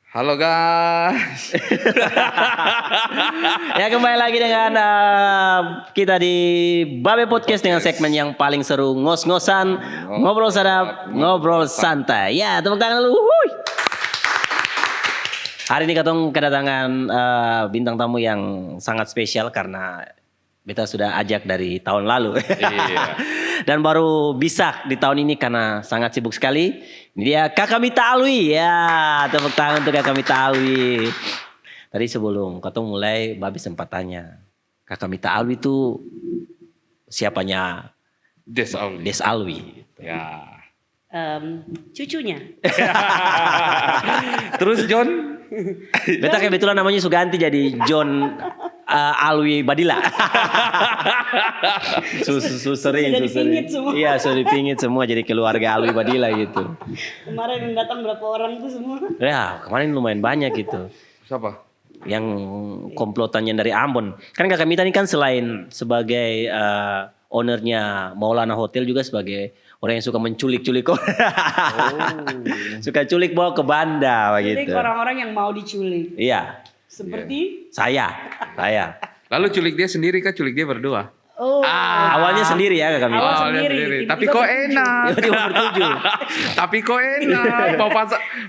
Halo guys. Ya kembali lagi dengan kita di Babe Podcast dengan segmen yang paling seru, ngos-ngosan, ngobrol sadap, ngobrol santai. Ya tepuk tangan dulu. Wuih. Hari ini katong kedatangan bintang tamu yang sangat spesial karena kita sudah ajak dari tahun lalu. Iya. Dan baru bisa di tahun ini karena sangat sibuk sekali. Ini dia Kakak Mita Alwi. Ya, tepuk tangan untuk Kakak Mita Alwi. Tadi sebelum katong mulai, Babi sempat tanya. Kakak Mita Alwi itu siapanya Des Alwi. Des Alwi. Ya. Cucunya. Terus John? Beta kebetulan namanya Suganti jadi John Alwi Badila. Sering. Sudah dipingit semua. Iya, sudah dipingit semua jadi keluarga Alwi Badila gitu. Kemarin yang datang berapa orang tuh semua? Ya, kemarin lumayan banyak gitu. Siapa? Yang komplotannya dari Ambon. Kan Kakak Mita ini kan selain sebagai ownernya Maulana Hotel juga sebagai orang yang suka menculik-culik orang. Suka culik bawa ke Banda Jadi begitu. orang-orang yang mau diculik. Iya, Seperti saya. Lalu culik dia sendiri kah? Culik dia berdua? Awalnya sendiri ya Kakak Mita. Awal Awalnya sendiri. Tapi Tiba-tiba kok bertujuh. enak. Tiba-tiba bertujuh. Tapi kok enak.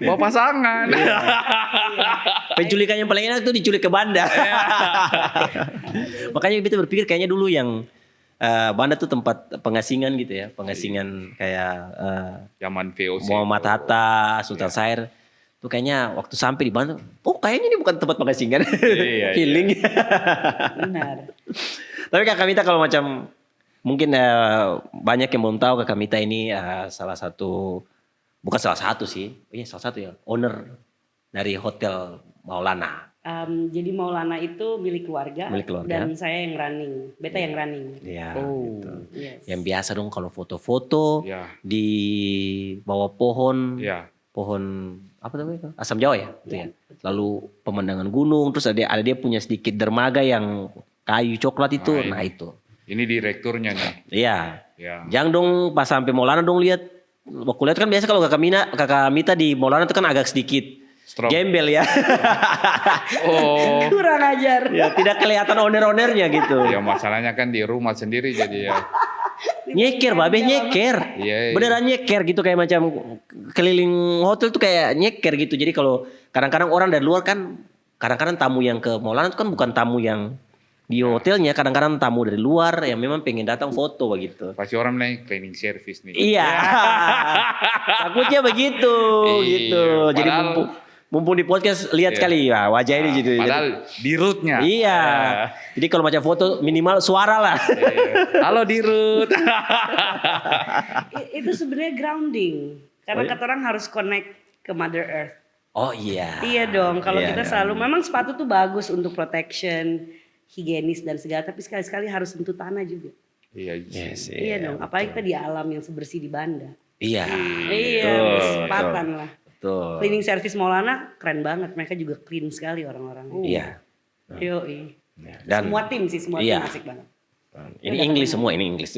Bawa pasangan. Penculikan yang paling enak tuh diculik ke Banda. Makanya kita berpikir kayaknya dulu yang Banda tuh tempat pengasingan gitu ya. Pengasingan kayak Zaman VOC. Muhammad Hatta, Sultan Sair. Tuh kayaknya waktu sampai di Banda, kayaknya ini bukan tempat pengasingan. Iya. Feeling. Benar. Tapi Kakak Mita kalau macam mungkin banyak yang belum tahu Kakak Mita ini salah satu, bukan salah satu sih, salah satu ya, owner dari Hotel Maulana. Jadi Maulana itu milik keluarga, dan saya yang running, Beta yang running. Iya. Gitu. Yes. Yang biasa dong kalau foto-foto Iya. di bawah pohon, Iya. pohon apa namanya? Asam Jawa ya, gitu ya. Lalu pemandangan gunung, terus ada dia punya sedikit dermaga yang kayu coklat itu, nah itu. Ini direkturnya nih. Iya. Ya. Jangan dong pas sampai Maulana dong lihat. Waktu lihat kan biasa kalau Kakak Mita di Maulana itu kan agak sedikit Strong. gembel ya. Oh. Kurang ajar. Ya tidak kelihatan owner-ownernya gitu. Ya masalahnya kan di rumah sendiri jadi ya. Nyeker, Babe nyeker. Iya. Beneran nyeker gitu kayak macam keliling hotel tuh kayak nyeker gitu. Jadi kalau kadang-kadang orang dari luar kan, kadang-kadang tamu yang ke Maulana itu kan bukan tamu yang di hotelnya, kadang-kadang tamu dari luar yang memang pengen datang foto begitu. Pasti orang naik cleaning service nih. Iya. Takutnya begitu Iya, gitu. Jadi padahal- mumpung di podcast lihat sekali ya wajah ini gitu. Padahal di rootnya. Iya. Jadi kalau macam foto minimal suara lah. Iya. Halo di root. Itu sebenarnya grounding. Karena kata orang harus connect ke Mother Earth. Oh iya. Iya dong. Kalau Iya, kita selalu, memang sepatu tuh bagus untuk protection, higienis dan segala. Tapi sekali-sekali harus sentuh tanah juga. Iya. Yes, Iya dong. Apalagi kita di alam yang sebersih di Banda. Iya. Iya, kesempatan lah. Tuh. Cleaning service Maulana keren banget. Mereka juga clean sekali orang-orang. Iya. Yoi. Dan Semua tim sih, semua iya. tim asik banget. ini English semua, ini English.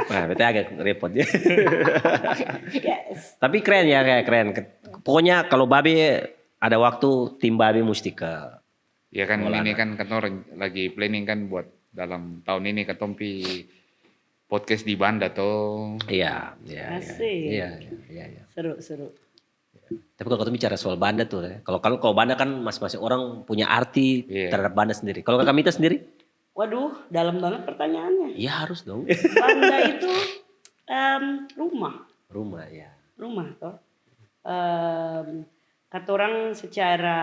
Nah, berarti agak repot ya. Yes. Tapi keren ya, kayak keren. Pokoknya kalau Babe ada waktu, tim Babe mesti ke. Ya kan ini kan orang lagi planning kan buat dalam tahun ini ketompi podcast di Banda toh. Iya, iya. Asik. Iya. Seru, seru. Tapi kalau kita bicara soal Banda tuh, ya. Kalau Banda kan masing-masing orang punya arti Iya. terhadap Banda sendiri. Kalau Kakak Mita sendiri? Waduh, dalam banget pertanyaannya. Iya harus dong. Banda itu rumah. Rumah ya. Rumah toh. Kata orang secara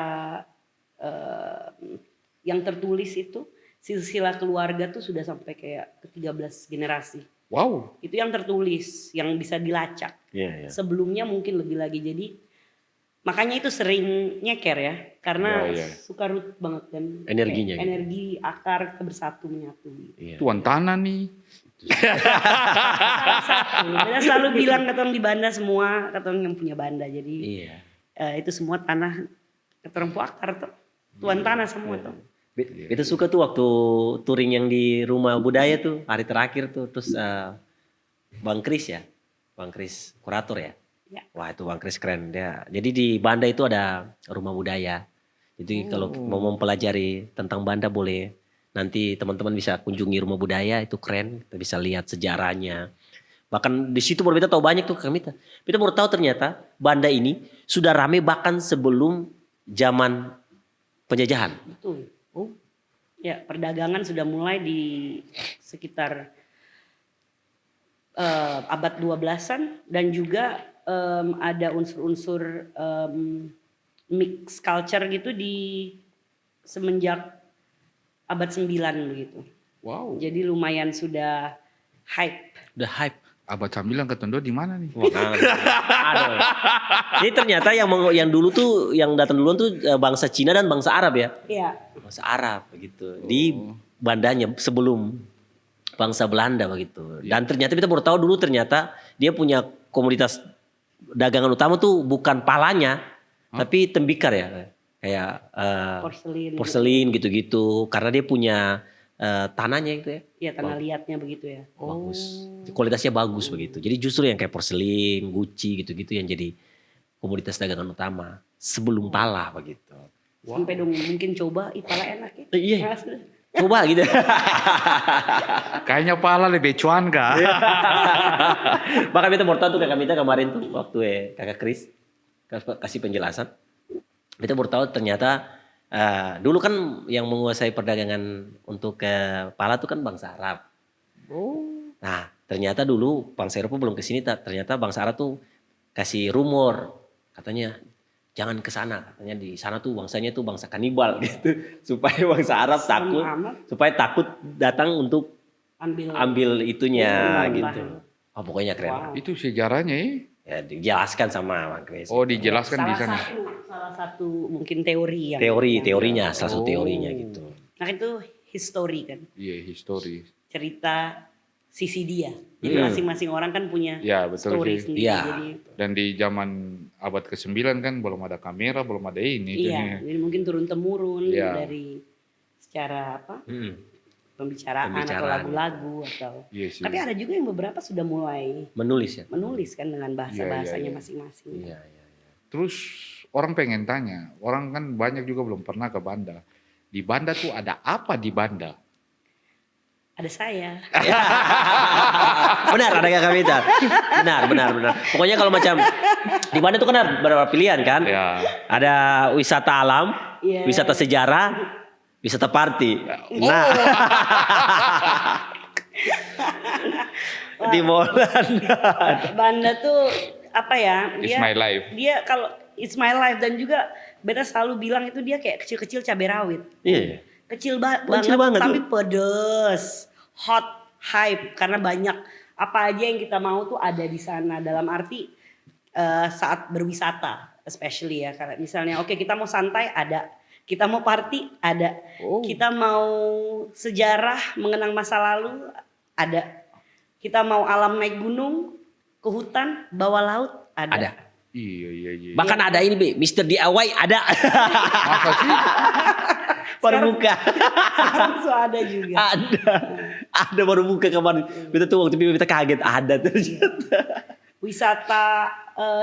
yang tertulis itu silsilah keluarga tuh sudah sampai kayak ke 13 generasi. Wow. Itu yang tertulis, yang bisa dilacak. Iya. Sebelumnya mungkin lebih lagi. Jadi makanya itu sering nyeker ya, karena Oh, iya. suka root banget kan. Energinya Kayak gitu. energi akar kita bersatu menyatu. Iya. Tuan tanah nih. Kita selalu bilang kata orang di Banda semua, kata orang yang punya Banda. Jadi Iya. itu semua tanah kata orang akar tuh. Tuan tanah semua tuh. Kita suka tuh waktu touring yang di rumah budaya tuh hari terakhir tuh terus Bang Kris ya, Bang Kris kurator ya. Ya. Wah itu Bang Kris keren dia. Jadi di Banda itu ada rumah budaya. Jadi kalau mau mempelajari tentang Banda boleh. Nanti teman-teman bisa kunjungi rumah budaya itu keren. Kita bisa lihat sejarahnya. Bahkan di situ baru kita tahu banyak tuh Kak Mita. Kita baru tahu ternyata Banda ini sudah rame bahkan sebelum zaman penjajahan. Betul. Ya, perdagangan sudah mulai di sekitar abad 12-an dan juga ada unsur-unsur mix culture gitu di semenjak abad 9 begitu. Wow. Jadi lumayan sudah hype. Udah hype. Abad 9 Ketondo di mana nih? Wah, aduh. Jadi ternyata yang dulu tuh yang datang duluan tuh bangsa Cina dan bangsa Arab ya. Iya. Bangsa Arab begitu. Di Bandanya sebelum bangsa Belanda begitu. Dan ternyata kita baru tahu dulu ternyata dia punya komoditas dagangan utama tuh bukan palanya tapi tembikar ya. Kayak porselin gitu-gitu karena dia punya tanahnya gitu ya. Iya, tanah liatnya begitu ya. Bagus. Kualitasnya bagus begitu. Jadi justru yang kayak porselin, Gucci gitu-gitu yang jadi komoditas dagangan utama sebelum pala begitu. Sampai dong mungkin coba, pala enak ya. Iya. Coba gitu. Kayaknya pala lebih cuan kah? Bahkan kita baru tahu tuh kakak Mita kemarin tuh waktu kakak Kris kasih penjelasan. Kita baru tahu ternyata dulu kan yang menguasai perdagangan untuk ke pala tuh kan bangsa Arab. Nah ternyata dulu bangsa Eropa belum kesini. Ternyata bangsa Arab tuh kasih rumor katanya jangan ke sana, katanya di sana tuh bangsanya tuh bangsa kanibal gitu supaya bangsa Arab takut, supaya takut datang untuk ambil itunya gitu. Oh pokoknya keren. Wow. Itu sejarahnya ya? Ya dijelaskan sama Bang Kris. Oh dijelaskan di sana. Salah satu mungkin teori yang Teorinya salah satu teorinya gitu. Nah itu history kan, Iya history. cerita sisi dia. Jadi masing-masing orang kan punya Ya betul story sih. sendiri. Iya. Jadi, Dan di zaman abad ke-9 kan belum ada kamera, belum ada ini. iya, jadi mungkin turun temurun Iya. dari secara pembicaraan atau Pembicaraan. lagu-lagu atau. Iya sih. Tapi ada juga yang beberapa sudah mulai Menulis ya. menulis kan dengan bahasa-bahasanya Iya. masing-masing. Iya. Terus orang pengen tanya, orang kan banyak juga belum pernah ke Banda. Di Banda tuh ada apa di Banda? Ada saya. Benar ada kakak Mita. Benar. Pokoknya kalau macam di Banda tuh kan ada beberapa pilihan kan. Ya. Ada wisata alam, Iya. wisata sejarah, wisata party. Nah. Di Molanda. Banda tuh apa ya? It's my life. Dia kalau it's my life dan juga beta selalu bilang itu dia kayak kecil-kecil cabai rawit. Iya. Kecil Kecil banget tapi tuh. pedes, hot, hype karena banyak apa aja yang kita mau tuh ada di sana dalam arti saat berwisata especially ya karena misalnya oke, kita mau santai ada, kita mau party ada, kita mau sejarah mengenang masa lalu ada, kita mau alam naik gunung ke hutan bawah laut ada. Iya. Bahkan ada ini Bi, Mr. DIY ada. Masa sih? Baru buka. Langsung ada juga. Ada baru buka kemarin. Kita tuh waktu itu kita kaget ada ternyata. Wisata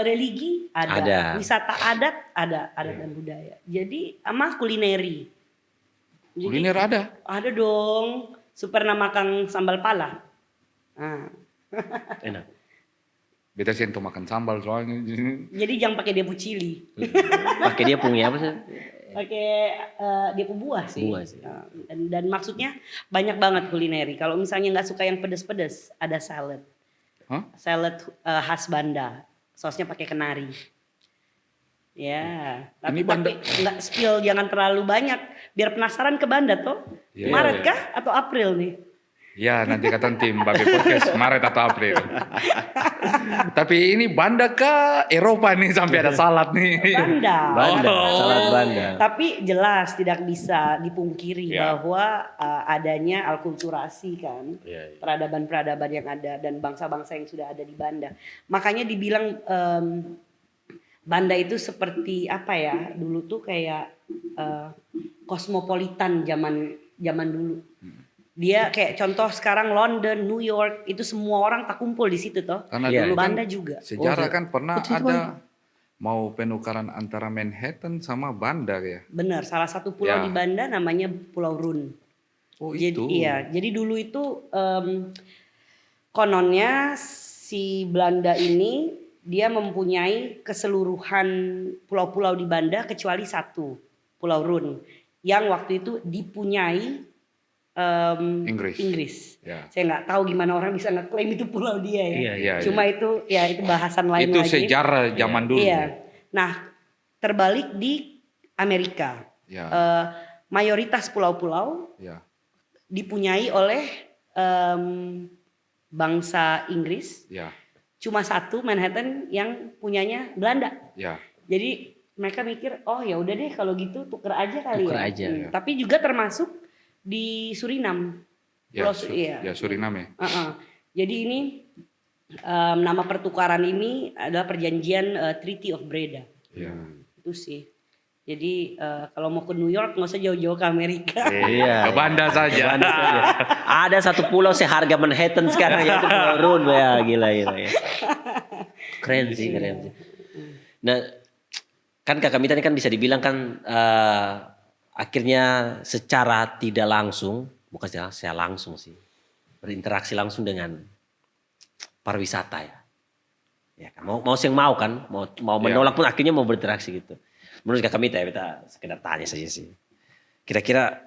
religi ada. Ada. Wisata adat ada, adat dan budaya. Jadi sama kulineri. Jadi, Kuliner ada? Ada dong. Super namakang sambal pala. Nah. Enak. Beta sih untuk makan sambal soalnya. Jadi jangan pakai depu cili. Pakai dia punya apa sih? Pakai depu buah sih. Buah sih. Nah, dan maksudnya banyak banget kulineri. Kalau misalnya nggak suka yang pedes-pedes, ada salad. Hah? Salad khas Banda. Sausnya pakai kenari. Ya, tapi Ini Banda- nggak spill, jangan terlalu banyak. Biar penasaran ke Banda toh. Iya. Maret kah atau April nih? Ya nanti kata tim Babe Podcast Maret atau April. Tapi ini Banda ke Eropa nih sampai ada salad nih. Banda. Salad Banda. Tapi jelas tidak bisa dipungkiri Ya. bahwa adanya alkulturasi kan. Iya. Peradaban-peradaban yang ada dan bangsa-bangsa yang sudah ada di Banda. Makanya dibilang Banda itu seperti apa ya? Dulu tuh kayak kosmopolitan zaman dulu. Dia kayak contoh sekarang London, New York itu semua orang tak kumpul di situ toh. Karena Iya. dulu kan Banda juga. sejarah Oh, kan pernah itu ada mau penukaran antara Manhattan sama Banda ya. Benar, salah satu pulau Ya. di Banda namanya Pulau Run. Oh Jadi itu. iya, jadi dulu itu kononnya si Belanda ini dia mempunyai keseluruhan pulau-pulau di Banda kecuali satu, Pulau Run, yang waktu itu dipunyai Inggris. Ya. Saya nggak tahu gimana orang bisa ngeklaim itu pulau dia ya. Iya, iya. Cuma itu ya itu bahasan lain Itu lagi. sejarah zaman dulu. Iya. Nah, terbalik di Amerika. Ya. Mayoritas pulau-pulau Ya. dipunyai oleh bangsa Inggris. Ya. Cuma satu Manhattan yang punyanya Belanda. Ya. Jadi mereka mikir, oh ya udah deh kalau gitu tuker aja kali Tuker ya. aja, ya. Tapi juga termasuk di Surinam. Ya, Pulau iya. ya Suriname. Jadi ini nama pertukaran ini adalah perjanjian Treaty of Breda. Ya. Itu sih. Jadi kalau mau ke New York nggak usah jauh-jauh ke Amerika. Iya. Ke Banda saja. Banda saja. Ada satu pulau seharga Manhattan sekarang yaitu Pulau Run ya, gila ya. Keren sih. Nah, kan Kakak Mita ini kan bisa dibilang kan akhirnya secara tidak langsung, bukan secara langsung sih, berinteraksi langsung dengan pariwisata ya. Ya kan, mau yang mau kan, mau menolak pun akhirnya mau berinteraksi gitu. Menurut Kakak Mita ya, kita sekedar tanya saja sih. Kira-kira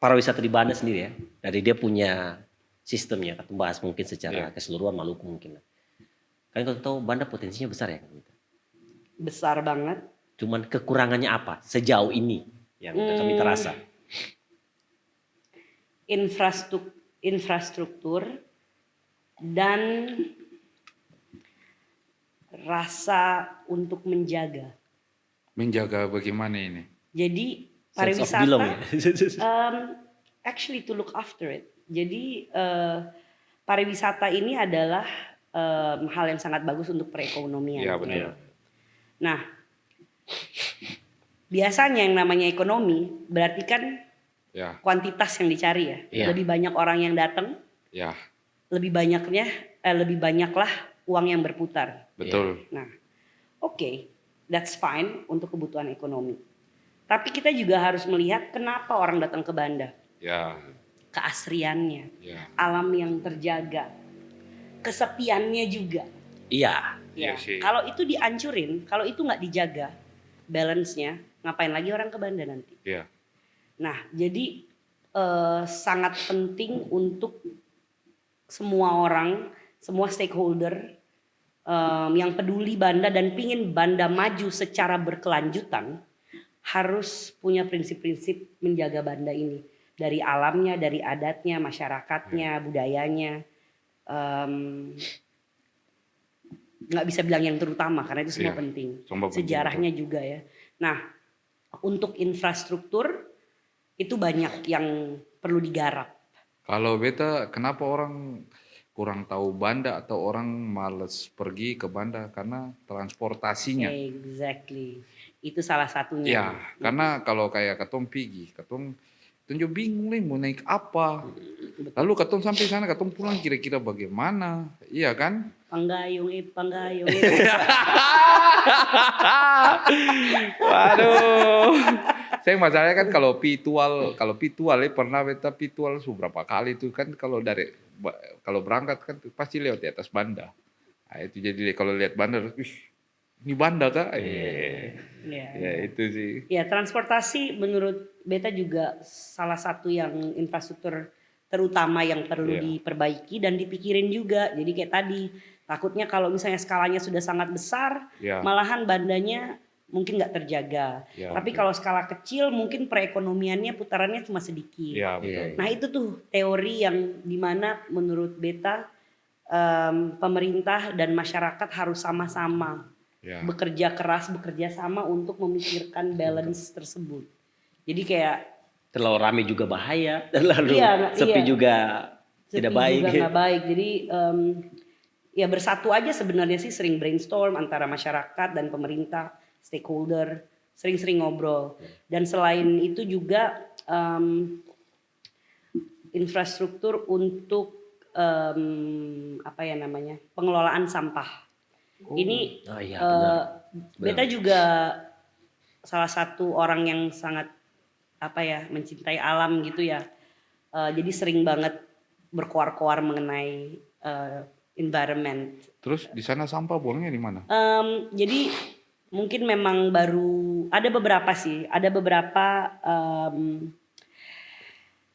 pariwisata di Banda sendiri ya, dari dia punya sistemnya, kita bahas mungkin secara keseluruhan Maluku mungkin. Kan kalau tahu Banda potensinya besar ya Kak Mita. Besar banget. Cuman kekurangannya apa sejauh ini yang Kakak Mita rasa? Infrastruktur dan rasa untuk menjaga. Menjaga bagaimana ini? Jadi Sense of pariwisata, belong ya? actually to look after it. Jadi pariwisata ini adalah hal yang sangat bagus untuk perekonomian. Ya benar. Nah, biasanya yang namanya ekonomi berarti kan Ya. kuantitas yang dicari ya. Iya. Lebih banyak orang yang datang, Ya. lebih banyaklah uang yang berputar. Betul. Nah, oke, that's fine untuk kebutuhan ekonomi. Tapi kita juga harus melihat kenapa orang datang ke Banda. Ya. Keasriannya, Ya. alam yang terjaga, kesepiannya juga. Iya. Iya Ya, sih. kalau itu dihancurin, kalau itu nggak dijaga balance-nya, ngapain lagi orang ke Banda nanti? Ya. Nah, jadi sangat penting untuk semua orang, semua stakeholder yang peduli Banda dan pingin Banda maju secara berkelanjutan harus punya prinsip-prinsip menjaga Banda ini dari alamnya, dari adatnya, masyarakatnya, budayanya. Nggak bisa bilang yang terutama karena itu semua Iya, penting. semua penting, Sejarahnya juga ya. Nah, untuk infrastruktur itu banyak yang perlu digarap. Kalau beta kenapa orang kurang tahu Banda atau orang males pergi ke Banda karena transportasinya. Exactly. Itu salah satunya. Ya, karena kalau kayak katong pergi, katong juga bingung nih mau naik apa. Lalu katong sampai sana, katong pulang kira-kira bagaimana, iya kan? Panggayung. Waduh. Saya masalahnya kan kalau pitual pernah beta pitual beberapa kali itu kan kalau berangkat kan pasti lewat di atas Banda. Nah, itu jadi kalau lihat Banda, ini Banda kah? Ya itu sih. Ya, transportasi menurut beta juga salah satu yang infrastruktur terutama yang perlu diperbaiki dan dipikirin juga. Jadi kayak tadi, takutnya kalau misalnya skalanya sudah sangat besar, malahan Bandanya mungkin nggak terjaga. Tapi kalau skala kecil mungkin perekonomiannya putarannya cuma sedikit. Betul. Nah itu tuh teori yang dimana menurut beta pemerintah dan masyarakat harus sama-sama bekerja keras, bekerja sama untuk memikirkan balance tersebut. Jadi kayak terlalu ramai juga bahaya, terlalu sepi juga tidak baik. Juga nggak baik. Jadi ya bersatu aja sebenarnya sih, sering brainstorm antara masyarakat dan pemerintah, stakeholder, sering-sering ngobrol. Dan selain itu juga infrastruktur untuk apa ya namanya, pengelolaan sampah. Ini Oh iya benar. Beta juga salah satu orang yang sangat apa ya, mencintai alam gitu ya. Jadi sering banget berkoar-koar mengenai environment. Terus di sana sampah buangnya di mana? Jadi mungkin memang baru ada beberapa sih, ada beberapa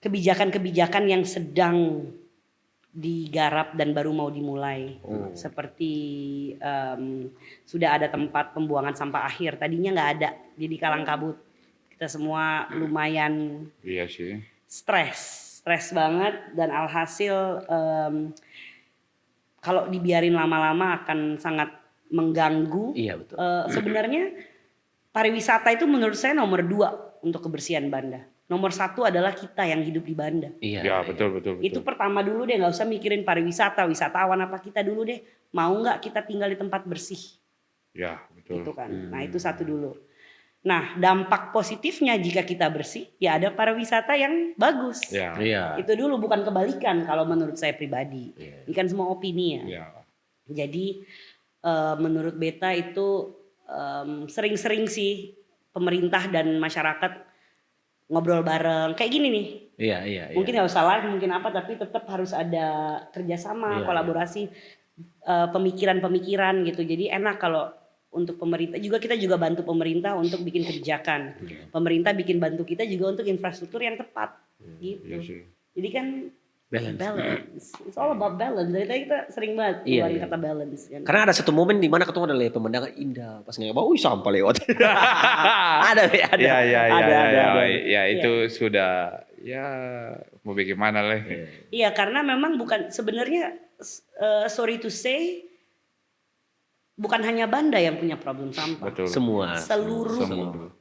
kebijakan-kebijakan yang sedang digarap dan baru mau dimulai. Seperti sudah ada tempat pembuangan sampah akhir, tadinya nggak ada, jadi kalang kabut. Kita semua lumayan Iya sih. stres banget, dan alhasil kalau dibiarin lama-lama akan sangat mengganggu. Iya betul. Sebenarnya pariwisata itu menurut saya nomor 2 untuk kebersihan Banda. Nomor 1 adalah kita yang hidup di Banda. Iya. Ya betul. Itu pertama dulu deh, nggak usah mikirin pariwisata, wisatawan apa, kita dulu deh. Mau nggak kita tinggal di tempat bersih? Ya betul. Gitu kan. Nah itu satu dulu. Nah dampak positifnya jika kita bersih, ya ada pariwisata yang bagus. Ya. Iya. Itu dulu, bukan kebalikan kalau menurut saya pribadi. Ini kan semua opini ya. Ya. Jadi menurut beta itu sering-sering sih pemerintah dan masyarakat ngobrol bareng kayak gini nih. Iya. Mungkin nggak usah live, mungkin apa, tapi tetap harus ada kerjasama, Iya, kolaborasi, pemikiran-pemikiran gitu. Jadi enak kalau untuk pemerintah juga, kita juga bantu pemerintah untuk bikin kebijakan. Pemerintah bantu kita juga untuk infrastruktur yang tepat gitu. Iya sih. Jadi kan Balance. It's all about balance. Dari tadi kita sering banget Iya, keluarin iya. kata balance kan. Karena ada satu momen di mana ketemu ada pemandangan indah pas nggak wih sampah lewat. ada. Ya itu sudah ya mau bagaimana lah. Iya, karena memang bukan sebenarnya sorry to say, bukan hanya Banda yang punya problem sampah. Betul. Semua. Seluruh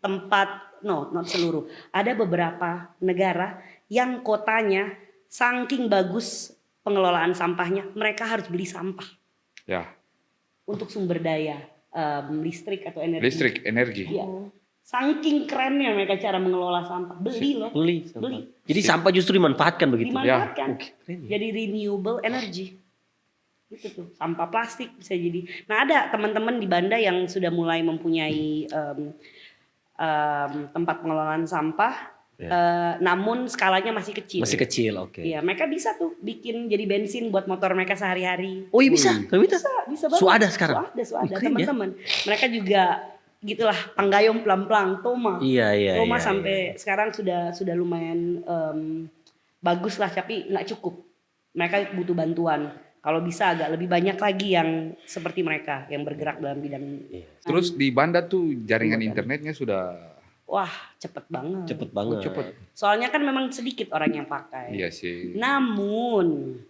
tempat, no, not seluruh. Ada beberapa negara yang kotanya saking bagus pengelolaan sampahnya, mereka harus beli sampah Ya. untuk sumber daya listrik atau energi. Listrik, energi. Iya. Saking kerennya mereka cara mengelola sampah. Beli loh. Beli. Beli. Jadi sampah justru dimanfaatkan begitu. Dimanfaatkan. Oke, keren ya. Jadi renewable energy. Itu tuh. Sampah plastik bisa jadi. Nah ada teman-teman di Banda yang sudah mulai mempunyai tempat pengelolaan sampah. Namun skalanya masih kecil. Masih kecil, oke. Iya, mereka bisa tuh bikin jadi bensin buat motor mereka sehari-hari. Oh iya bisa, kalau bisa. Bisa banget. Suada sekarang. Suada Keren ya. teman-teman. Mereka juga gitulah panggayom pelan-pelan, Toma. Iya. Toma sampai sekarang sudah lumayan bagus lah, tapi nggak cukup. Mereka butuh bantuan. Kalau bisa agak lebih banyak lagi yang seperti mereka yang bergerak dalam bidang. Terus di Banda tuh jaringan internetnya sudah Wah, cepet banget. Cepet banget. cepet. Soalnya kan memang sedikit orang yang pakai. Iya sih. Namun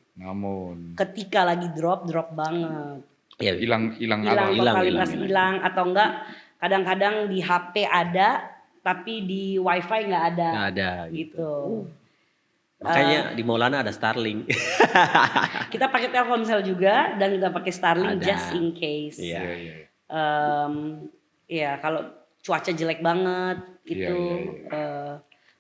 ketika lagi drop banget. Iya. Hilang Hilang apa? totalitas, hilang atau enggak kadang-kadang di HP ada tapi di wifi nggak ada. Nggak ada Gitu. Makanya di Maulana ada Starlink. Kita pakai Telkomsel juga dan kita pakai Starlink Ada. just in case. Iya. Ya kalau cuaca jelek banget itu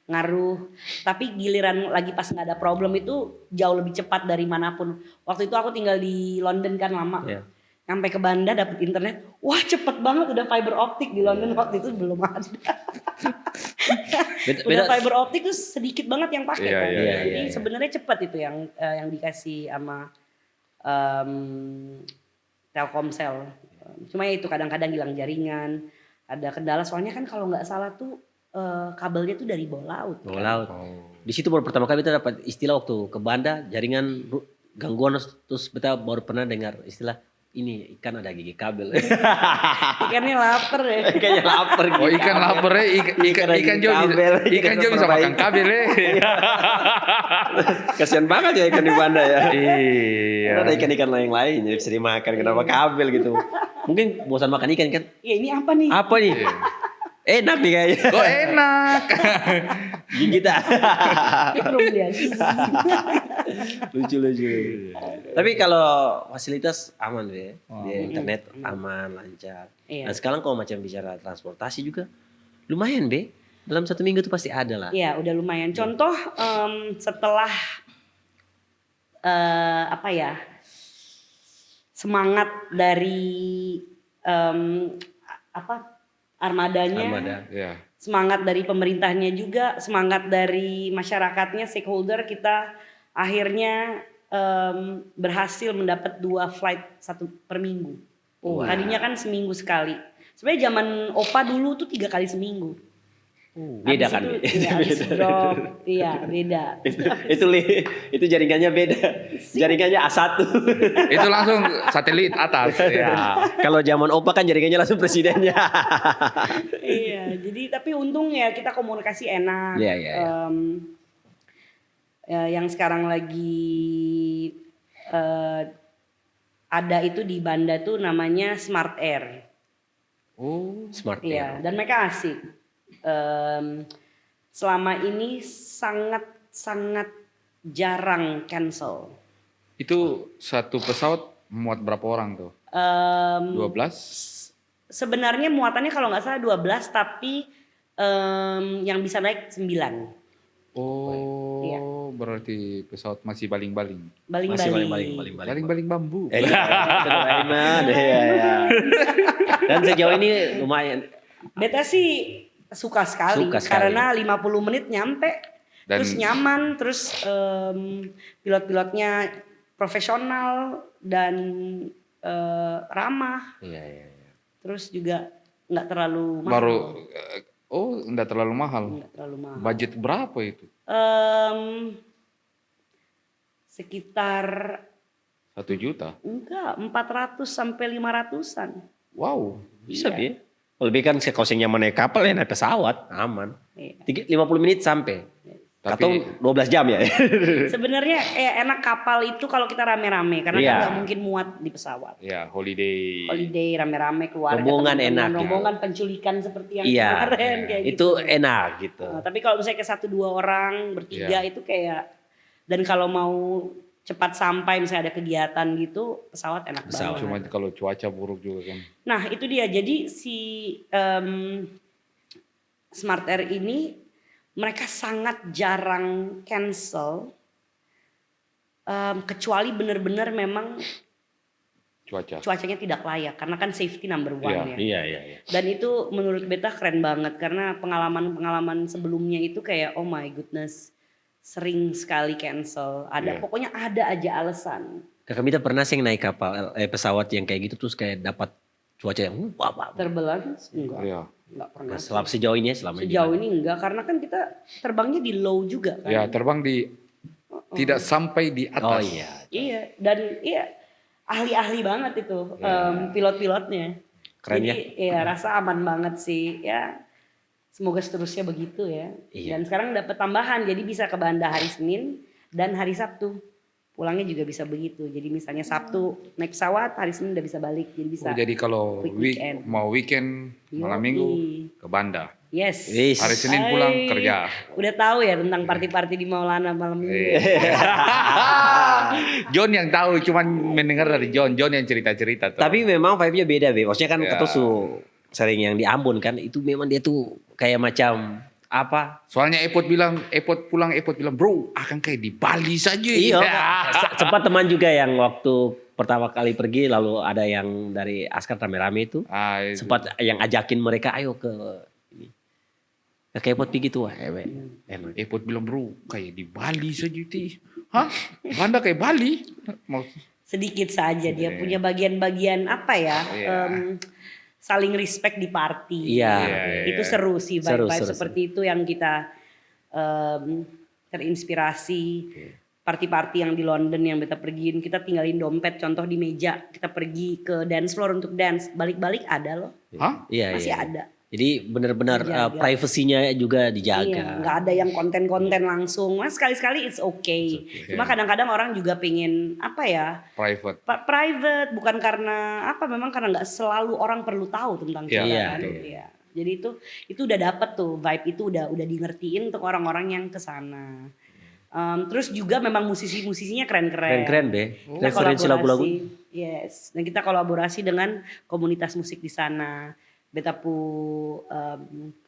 ngaruh. Tapi giliran lagi pas nggak ada problem itu jauh lebih cepat dari manapun. Waktu itu aku tinggal di London kan lama. Iya. Sampai ke Banda dapet internet, wah cepet banget, udah fiber optik di London waktu itu belum ada. Udah fiber optik tuh sedikit banget yang pakai kan. Jadi sebenarnya cepat itu yang dikasih sama Telkomsel. Cuma ya itu kadang-kadang hilang jaringan, ada kendala soalnya kan kalau nggak salah tuh kabelnya tuh dari bawah laut. Bawah laut. Di situ baru pertama kali kita dapat istilah waktu ke Banda, jaringan gangguan, terus kita baru pernah dengar istilah ini ikan ada gigi kabel. Ikannya lapar ya. Ikannya lapar. Oh ikan lapar ya, ikan jo bisa makan kabel ya. Kasian banget ya ikan di Banda ya. Iya. Ada ikan-ikan lain jadi bisa dimakan, kenapa kabel gitu. Mungkin bosan makan ikan kan? Ya ini apa nih? Apa nih? Enak nih kayaknya. Oh enak. Gigit ah. Lucu. Tapi kalau fasilitas aman deh, di internet aman, lancar. Iya. Nah sekarang kalau macam bicara transportasi juga lumayan be. dalam 1 minggu tuh pasti ada lah. Iya, udah lumayan. Contoh setelah apa ya, semangat dari armadanya, Armada. Ya. semangat dari pemerintahnya juga, semangat dari masyarakatnya, stakeholder, kita akhirnya berhasil mendapat 2 flight 1 per minggu. Wah. Tadinya kan seminggu sekali. Sebenarnya zaman Opa dulu tuh 3 kali seminggu. Beda Habis kan? itu, Bi? iya, habis drop. Iya, beda. itu jaringannya beda. Jaringannya A1. Itu langsung satelit atas. Ya. Kalau zaman Opa kan jaringannya langsung presidennya. Iya, jadi tapi untung ya kita komunikasi enak. Iya, iya, iya. Yang sekarang lagi ada itu di Banda tuh namanya Smart Air. Oh, Smart Iya, ya. dan mereka asik. Selama ini sangat jarang cancel. itu satu pesawat muat berapa orang tuh? 12? Sebenarnya muatannya kalau nggak salah 12, tapi yang bisa naik 9. Oh, Iya. berarti pesawat masih baling-baling. Masih Baling-baling. Baling-baling bambu. Iya, itu Doraemon. Iya, iya. Dan sejauh ini lumayan. Beta sih suka sekali, Suka sekali. karena 50 menit nyampe, Dan- terus nyaman, terus pilot-pilotnya profesional dan ramah, Iya, iya, iya. terus juga nggak terlalu mahal. Baru enggak terlalu mahal. Nggak terlalu mahal. Budget berapa itu? Sekitar 1 juta. enggak 400 sampai 500-an. Wow. Bisa, Iya. Bi. Lebih kan kalau yang nyaman naik kapal ya naik pesawat, aman. Iya. 50 menit sampai. Tapi- Atau 12 jam ya. Sebenarnya enak kapal itu kalau kita rame-rame, karena Iya. kan nggak mungkin muat di pesawat. Ya, holiday. Holiday rame-rame keluarga, Rombongan teman-teman, enak gitu. rombongan penculikan seperti yang Iya. kemarin kayak gitu. Itu enak gitu. Nah, tapi kalau misalnya ke 1-2 orang bertiga Iya. itu kayak, dan kalau mau cepat sampai misalnya ada kegiatan gitu, pesawat enak Pesawat. banget. Cuma kalau cuaca buruk juga kan. Nah itu dia, jadi si Smart Air ini mereka sangat jarang cancel, kecuali benar-benar memang cuacanya tidak layak, karena kan safety number one ya. Iya, iya, iya. Dan itu menurut beta keren banget, karena pengalaman-pengalaman sebelumnya itu kayak oh my goodness, sering sekali cancel. Ada Iya. pokoknya ada aja alasan. Kakak Mita pernah sih naik kapal pesawat yang kayak gitu terus kayak dapat cuaca yang wah. Terbalance enggak? Iya. Enggak pernah. Selama sejauh ini ya, selama ini. Sejauh ini enggak, karena kan kita terbangnya di low juga kan. Ya, terbang di tidak sampai di atas. Oh iya. Iya, dan iya ahli-ahli banget itu pilot-pilotnya. Keren Jadi, ya. iya rasa aman banget sih. Ya semoga seterusnya begitu ya. Iya. Dan sekarang dapat tambahan, jadi bisa ke Banda hari Senin dan hari Sabtu. Pulangnya juga bisa begitu. Jadi misalnya Sabtu naik pesawat, hari Senin udah bisa balik. Jadi bisa. Oh, jadi kalau weekend. mau weekend malam Yoi. minggu ke Banda. Yes. Wis. Hari Senin pulang Hai. kerja. Udah tahu ya tentang party-party di Maulana malam minggu. Iya. John yang tahu, cuman mendengar dari John yang cerita-cerita tuh. Tapi memang vibe-nya beda, Be. Maksudnya kan Ya. ketusu sering yang di Ambon kan, itu memang dia tuh kayak macam apa? Soalnya Epot bilang, bro, akan kayak di Bali saja. Iya. Ya. Sempat teman juga yang waktu pertama kali pergi lalu ada yang dari askar rame-rame itu. Ah, itu. Sempat yang ajakin mereka ayo ke ini. Ke Kepot pergi tuh, emang. Epot bilang, bro, kayak di Bali saja ti. Hah? Banda kayak Bali? Mau Sedikit saja dia Iya. punya bagian-bagian apa ya? Iya. Saling respect di party. Iya. Itu seru sih, Seru, vibe-vibe seru, seperti itu yang kita terinspirasi. Party-party yang di London yang beta pergiin, kita tinggalin dompet contoh di meja, kita pergi ke dance floor untuk dance, balik-balik ada loh, Hah? Iya, masih iya. ada. Jadi benar-benar Dijaga. privasinya juga Iya, dijaga. nggak ada yang konten-konten langsung. Mas sekali-sekali it's okay. Cuma kadang-kadang orang juga pengen apa ya? Private. Private, bukan karena apa, memang karena nggak selalu orang perlu tahu tentang kita Iya, kan. betul. Iya. Jadi itu udah dapet tuh vibe itu udah di ngertiin untuk orang-orang yang kesana. Terus juga memang musisi-musisinya keren-keren. Keren-keren, Be. Kita Referensi lagu-lagu. kolaborasi, yes. Dan kita kolaborasi dengan komunitas musik di sana. beta pu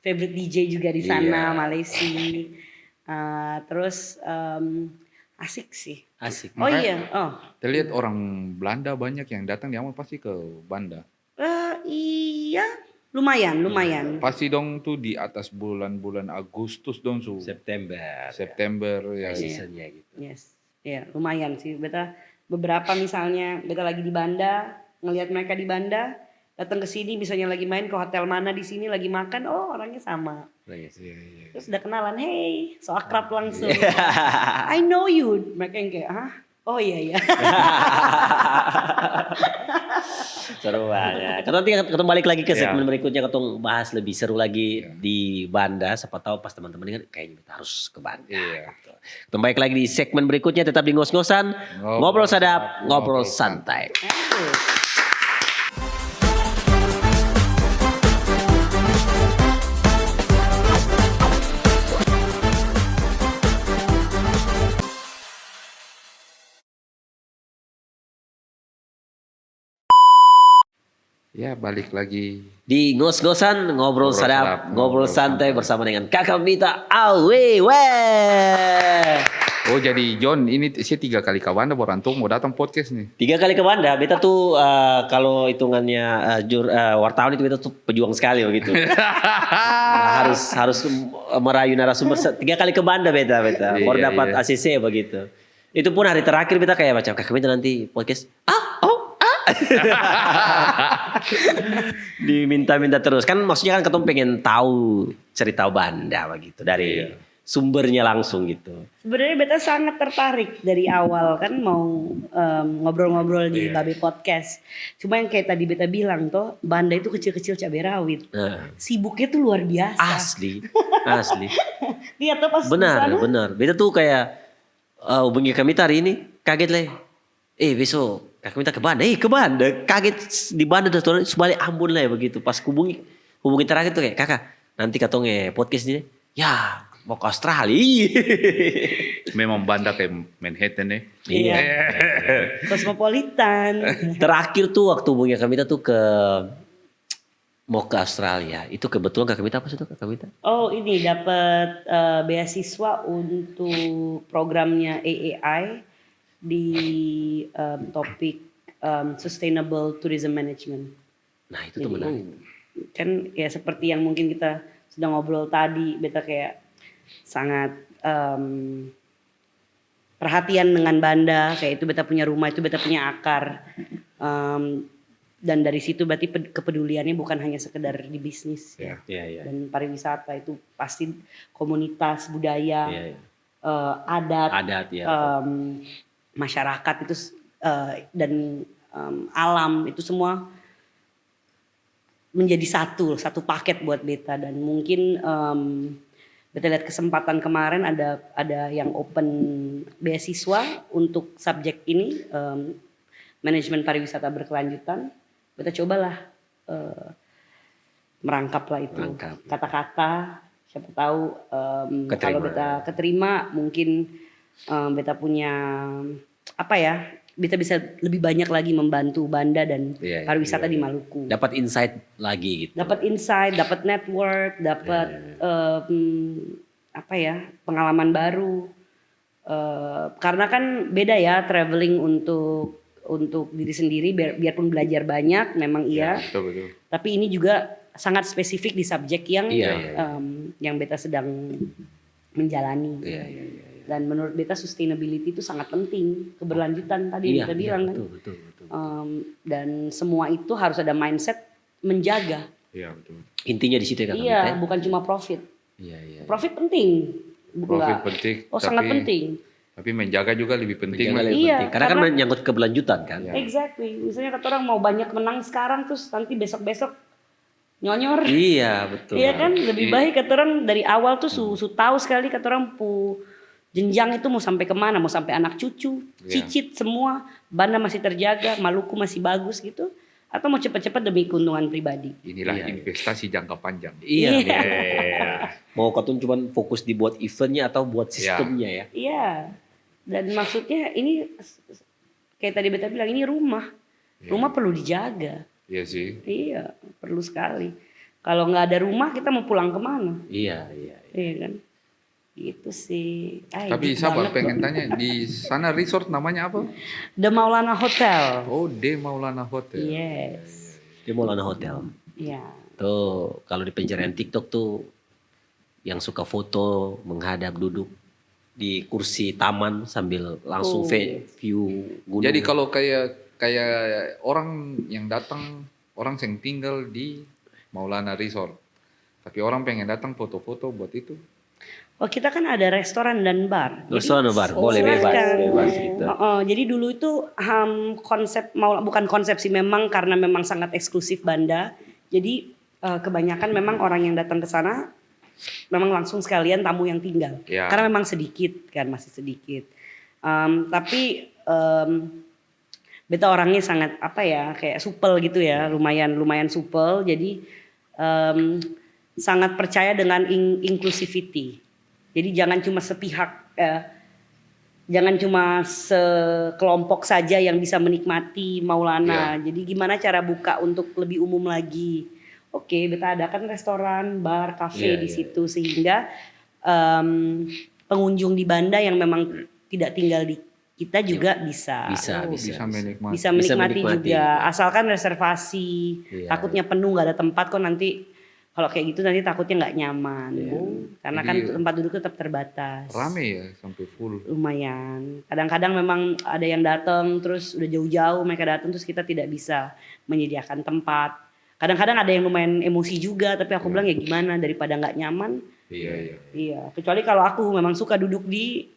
favorite DJ juga di sana, Iya. Malaysia. Terus asik sih. Asik. Oh iya, Kita lihat orang Belanda banyak yang datang di Ambon pasti ke Banda. iya, lumayan. Pasti dong tuh di atas bulan-bulan Agustus dong September. September ya. Iya. Seasonnya gitu. Yes, ya lumayan sih. Beta beberapa misalnya beta lagi di Banda, ngelihat mereka di Banda, datang ke sini misalnya lagi main ke hotel mana di sini lagi makan, oh orangnya sama. Iya, iya. Terus udah kenalan, hey, so akrab langsung. I know you. Mereka yang kayak, oh iya. Seru banget. Nanti kita balik lagi ke Iya. segmen berikutnya, kita bahas lebih seru lagi di Banda. Siapa tahu pas teman-teman dengar kayaknya kita harus ke Banda. Iya. Kita balik lagi di segmen berikutnya, tetap di ngos-ngosan, ngobrol sadap, ngobrol santai. Ya balik lagi. Di ngos-ngosan, ngobrol Ngobrol sadap, sadap, ngobrol ngobrol santai santai. bersama dengan Kakak Mita Alwi. Weh. Oh jadi John ini saya 3 kali ke Banda baru antum mau datang podcast nih. 3 kali ke Banda, beta tuh kalau hitungannya wartawan itu beta tuh pejuang sekali begitu. harus merayu narasumber 3 kali ke Banda beta Iya, baru dapat iya. ACC begitu. Itu pun hari terakhir beta kayak macam Kakak Mita nanti podcast. Diminta-minta terus kan, maksudnya kan ketemu pengen tahu cerita Banda begitu dari sumbernya langsung gitu. Sebenarnya beta sangat tertarik dari awal kan mau ngobrol-ngobrol di Babe Podcast. Cuma yang kayak tadi beta bilang tuh, Banda itu kecil-kecil cabai rawit. Nah, Sibuknya tuh luar biasa. asli. Lihat tuh pas di Benar, sana. benar. Beta tuh kayak hubungi kami hari ini kaget lah. Besok Kakak Mita ke Banda. Ke Banda. Kaget di Banda dah tuh sebalik Ambon lah ya begitu. Pas hubungi terakhir tuh kayak, Kakak nanti katong podcast ini. Ya mau ke Australia. Memang Banda kayak Manhattan nih. Iya. Cosmopolitan. Terakhir tuh waktu hubungi Kakak Mita tuh mau ke Australia. Itu kebetulan Kakak Mita apa sih tuh Kakak Mita? Oh ini dapat beasiswa untuk programnya AAI di topik Sustainable Tourism Management. Nah itu tuh menarik. Kan ya seperti yang mungkin kita sudah ngobrol tadi, beta kayak sangat perhatian dengan Banda, kayak itu beta punya rumah, itu beta punya akar. Dan dari situ berarti kepeduliannya bukan hanya sekedar di bisnis Ya. Iya. dan pariwisata, itu pasti komunitas, budaya, Iya. adat, ya. masyarakat itu dan alam itu semua menjadi satu paket buat beta. Dan mungkin beta lihat kesempatan kemarin ada yang open beasiswa untuk subjek ini, manajemen pariwisata berkelanjutan. Beta cobalah merangkap lah itu kata-kata, siapa tahu kalau beta keterima mungkin beta punya beta bisa lebih banyak lagi membantu Banda dan pariwisata di Maluku. Dapat insight lagi gitu. Dapat insight, dapat network, dapat pengalaman baru. Karena kan beda ya traveling untuk diri sendiri, biarpun belajar banyak memang iya. Betul. Tapi ini juga sangat spesifik di subjek yang yang beta sedang menjalani. Dan menurut beta sustainability itu sangat penting, keberlanjutan tadi kita bilang kan. Betul. Dan semua itu harus ada mindset menjaga. Iya betul. Intinya di situ ya Kakak Iya, Mita. bukan cuma profit. Iya. Profit penting. Profit penting. Sangat penting. Tapi menjaga juga lebih penting. Menjaga lebih penting. Karena kan menyangkut keberlanjutan kan. Exactly. Misalnya kata orang mau banyak menang sekarang terus nanti besok-besok nyonyor. Iya betul. Iya kan, lebih baik kata orang dari awal tuh tahu sekali kata orang jenjang itu mau sampai kemana, mau sampai anak cucu, cicit semua, Banda masih terjaga, Maluku masih bagus gitu, atau mau cepat-cepat demi keuntungan pribadi. Inilah investasi jangka panjang. Iya. Mau katun cuma fokus di buat eventnya atau buat sistemnya ya. Iya. Dan maksudnya ini kayak tadi beta bilang, ini rumah. Rumah perlu dijaga. Iya sih. Iya, perlu sekali. Kalau nggak ada rumah kita mau pulang kemana? Iya. Iya kan? Gitu sih. Tapi Edik sabar banget pengen loh. tanya di sana resort namanya apa? The Maulana Hotel. Oh, De Maulana Hotel. Yes. Di Maulana Hotel. Iya. Tuh kalau di pencarian TikTok tuh yang suka foto menghadap duduk di kursi taman sambil langsung view gunung. Jadi kalau kayak orang yang datang, orang yang tinggal di Maulana Resort, tapi orang pengen datang foto-foto buat itu. Oh kita kan ada restoran dan bar. Restoran dan bar, boleh silakan. bebas gitu. Jadi dulu itu konsep bukan konsep sih, memang karena memang sangat eksklusif Banda. Jadi kebanyakan memang orang yang datang ke sana memang langsung sekalian tamu yang tinggal. Ya. Karena memang sedikit kan, masih sedikit. Tapi beta orangnya sangat kayak supel gitu ya, lumayan supel. Jadi sangat percaya dengan inclusivity. Jadi jangan cuma sepihak, jangan cuma sekelompok saja yang bisa menikmati Maulana. Jadi gimana cara buka untuk lebih umum lagi? Oke, beta adakan restoran, bar, kafe di situ sehingga pengunjung di Banda yang memang tidak tinggal di kita juga bisa menikmati juga, asalkan reservasi. Takutnya penuh nggak ada tempat kok nanti. Kalau kayak gitu nanti takutnya nggak nyaman, karena kan tempat duduk tetap terbatas. Rame ya sampai full. Lumayan. Kadang-kadang memang ada yang datang terus udah jauh-jauh mereka datang terus kita tidak bisa menyediakan tempat. Kadang-kadang ada yang lumayan emosi juga, tapi aku bilang ya gimana daripada nggak nyaman. Iya. Kecuali kalau aku memang suka duduk di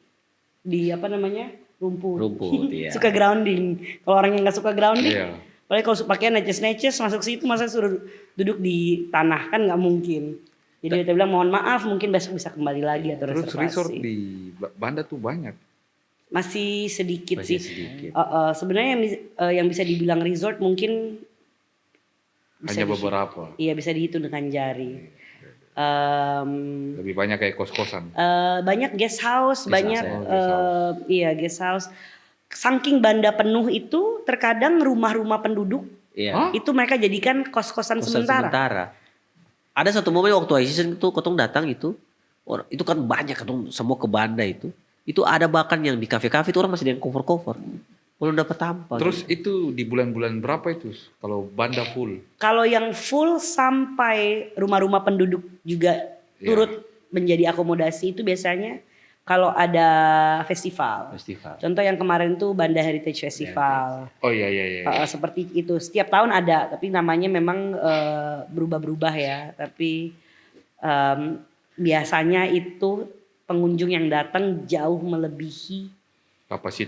rumput. Iya. Suka grounding. Kalau orang yang nggak suka grounding. Apalagi kalau pakaian neces-neces masuk situ masa suruh duduk di tanah kan nggak mungkin. Jadi kita bilang mohon maaf mungkin besok bisa kembali lagi atau reservasi. Terus resort di Banda tuh banyak. Masih sedikit sih. Sebenarnya yang bisa dibilang resort mungkin hanya beberapa. Iya bisa dihitung dengan jari. Lebih banyak kayak kos-kosan. Banyak guest house, guest house. Saking Banda penuh itu terkadang rumah-rumah penduduk itu mereka jadikan kos-kosan sementara. Ada satu momen waktu high season itu Kotong datang itu kan banyak Kotong semua ke Banda itu ada bahkan yang di kafe-kafe itu orang masih dengan cover-cover belum dapat tampal. Terus itu di bulan-bulan berapa itu kalau Banda full? Kalau yang full sampai rumah-rumah penduduk juga turut menjadi akomodasi itu biasanya kalau ada festival. Contoh yang kemarin tuh Banda Heritage Festival. Oh iya. Seperti itu. Setiap tahun ada, tapi namanya memang berubah-berubah ya. Tapi biasanya itu pengunjung yang datang jauh melebihi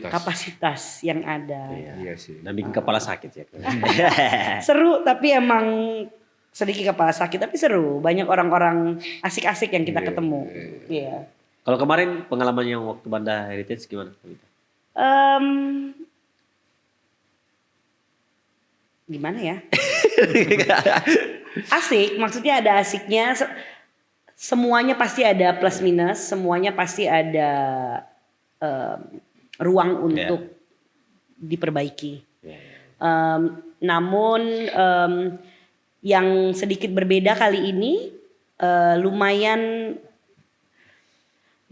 kapasitas yang ada. Iya sih. Dan bikin kepala sakit ya. Seru tapi emang sedikit kepala sakit tapi seru. Banyak orang-orang asik-asik yang kita ketemu. Iya. Kalau kemarin pengalaman yang waktu Banda Heritage gimana? Gimana ya? Asik, maksudnya ada asiknya. Semuanya pasti ada plus minus, semuanya pasti ada ruang untuk diperbaiki. Namun yang sedikit berbeda kali ini lumayan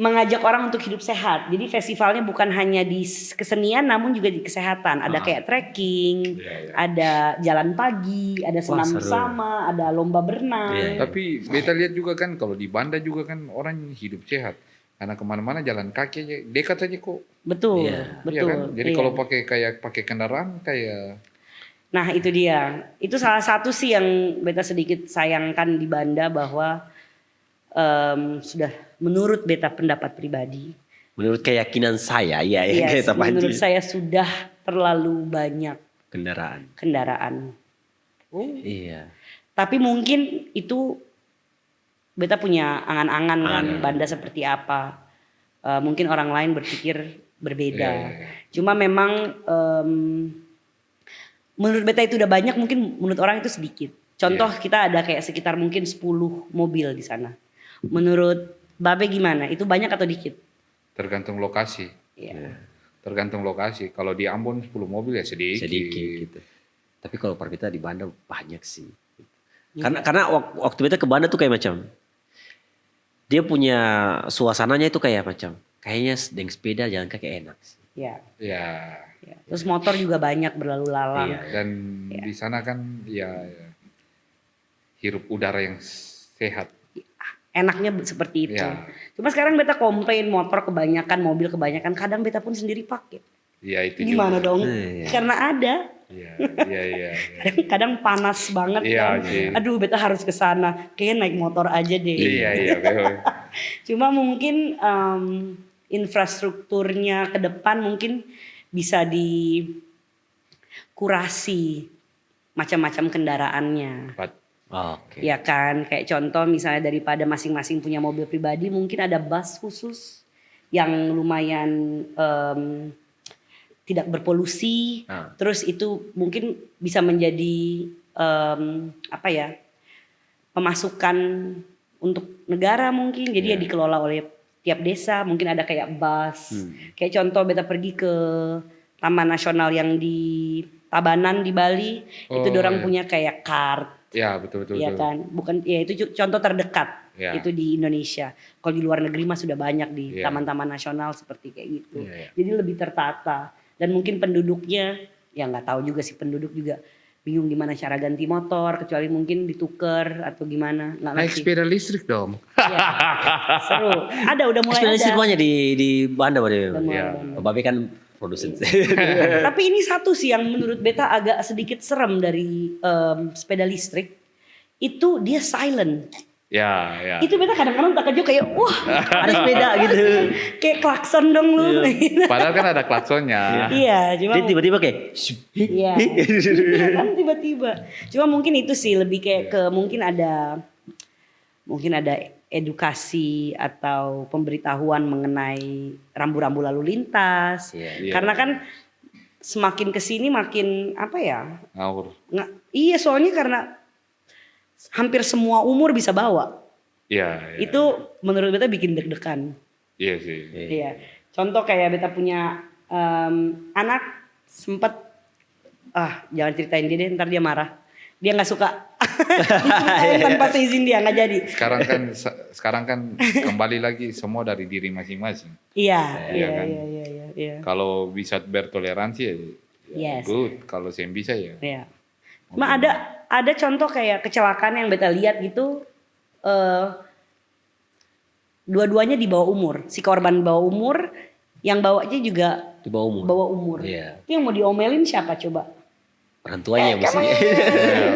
mengajak orang untuk hidup sehat. Jadi festivalnya bukan hanya di kesenian namun juga di kesehatan. Ada kayak trekking, ada jalan pagi, ada senam bersama, ada lomba berenang. Tapi beta lihat juga kan kalau di Banda juga kan orang hidup sehat. Karena kemana-mana jalan kaki aja, dekat aja kok. Betul. Iya kan? Jadi kalau pakai kendaraan kayak. Nah itu dia. Itu salah satu sih yang beta sedikit sayangkan di Banda bahwa sudah menurut beta pendapat pribadi. Menurut keyakinan saya menurut saya sudah terlalu banyak kendaraan. Iya. Tapi mungkin itu beta punya angan-angan kan Banda seperti apa. Mungkin orang lain berpikir berbeda. Cuma memang menurut beta itu udah banyak, mungkin menurut orang itu sedikit. Contoh kita ada kayak sekitar mungkin 10 mobil di sana. Menurut Babe gimana? Itu banyak atau dikit? Tergantung lokasi. Tergantung lokasi. Kalau di Ambon 10 mobil ya sedikit. Gitu. Tapi kalau per kita di Banda banyak sih. Karena waktu beta ke Banda tuh kayak macam dia punya suasananya itu kayak macam kayaknya dengan sepeda jalan kaki enak. Ya. Ya. Ya. Terus motor juga banyak berlalu lalang. Iya. Dan di sana kan ya hirup udara yang sehat. Enaknya seperti itu. Ya. Cuma sekarang beta komplain motor kebanyakan, mobil kebanyakan. Kadang beta pun sendiri pakai. Ya itu Gimana juga. dong? Iya. Karena ada. Iya, iya, iya. Kadang panas banget Iya, kan. sih. Aduh beta harus ke sana. Kayaknya naik motor aja deh. Iya, iya, betul. Cuma mungkin infrastrukturnya ke depan mungkin bisa dikurasi macam-macam kendaraannya. Oke. Ya kan, kayak contoh misalnya daripada masing-masing punya mobil pribadi, mungkin ada bus khusus yang lumayan tidak berpolusi. Terus itu mungkin bisa menjadi apa ya, pemasukan untuk negara mungkin. Jadi ya dikelola oleh tiap desa. Mungkin ada kayak bus. Kayak contoh beta pergi ke Taman Nasional yang di Tabanan di Bali, itu dorang punya kayak kart. Ya, betul, betul. Iya betul. kan, bukan ya itu contoh terdekat Ya. itu di Indonesia. Kalau di luar negeri mah sudah banyak di Ya. taman-taman nasional seperti kayak gitu. Ya, ya. Jadi lebih tertata dan mungkin penduduknya ya nggak tahu juga sih, penduduk juga bingung gimana cara ganti motor, kecuali mungkin ditukar atau gimana, nggak Naik ngerti. sepeda listrik dong. Ya, seru. Ada udah mulai Sepeda listrik ada. banyak di Banda Bade. Udah mulai Ya. ada. Babe kan produsen. Tapi ini satu sih yang menurut beta agak sedikit serem dari sepeda listrik. Itu dia silent. Ya, ya. Itu beta kadang-kadang takjub kayak wah Ada sepeda gitu. kayak klakson dong lu. Padahal kan ada klaksonnya. Iya, cuma Dia tiba-tiba kayak iya. Iya kan tiba-tiba. Cuma mungkin itu sih lebih kayak ke mungkin ada edukasi atau pemberitahuan mengenai rambu-rambu lalu lintas. Iya. Karena kan semakin kesini makin apa ya? Ngawur. Iya soalnya karena hampir semua umur bisa bawa. Iya, iya. Itu menurut beta bikin deg-degan. Iya sih. Iya. Contoh kayak beta punya anak sempet jangan ceritain dia deh, ntar dia marah. Dia nggak suka diceritain tanpa seizin dia, nggak jadi. Sekarang kan kembali lagi semua dari diri masing-masing. Iya, Iya kan? iya. Kalau bisa bertoleransi ya Yes. good. Kalau saya bisa ya. Iya. Cuma ada contoh kayak kecelakaan yang beta lihat gitu, dua-duanya di bawah umur. Si korban bawah umur, yang bawanya juga di bawah umur. bawah umur. Iya. Itu yang mau diomelin siapa coba? Orang tuanya yang mesti.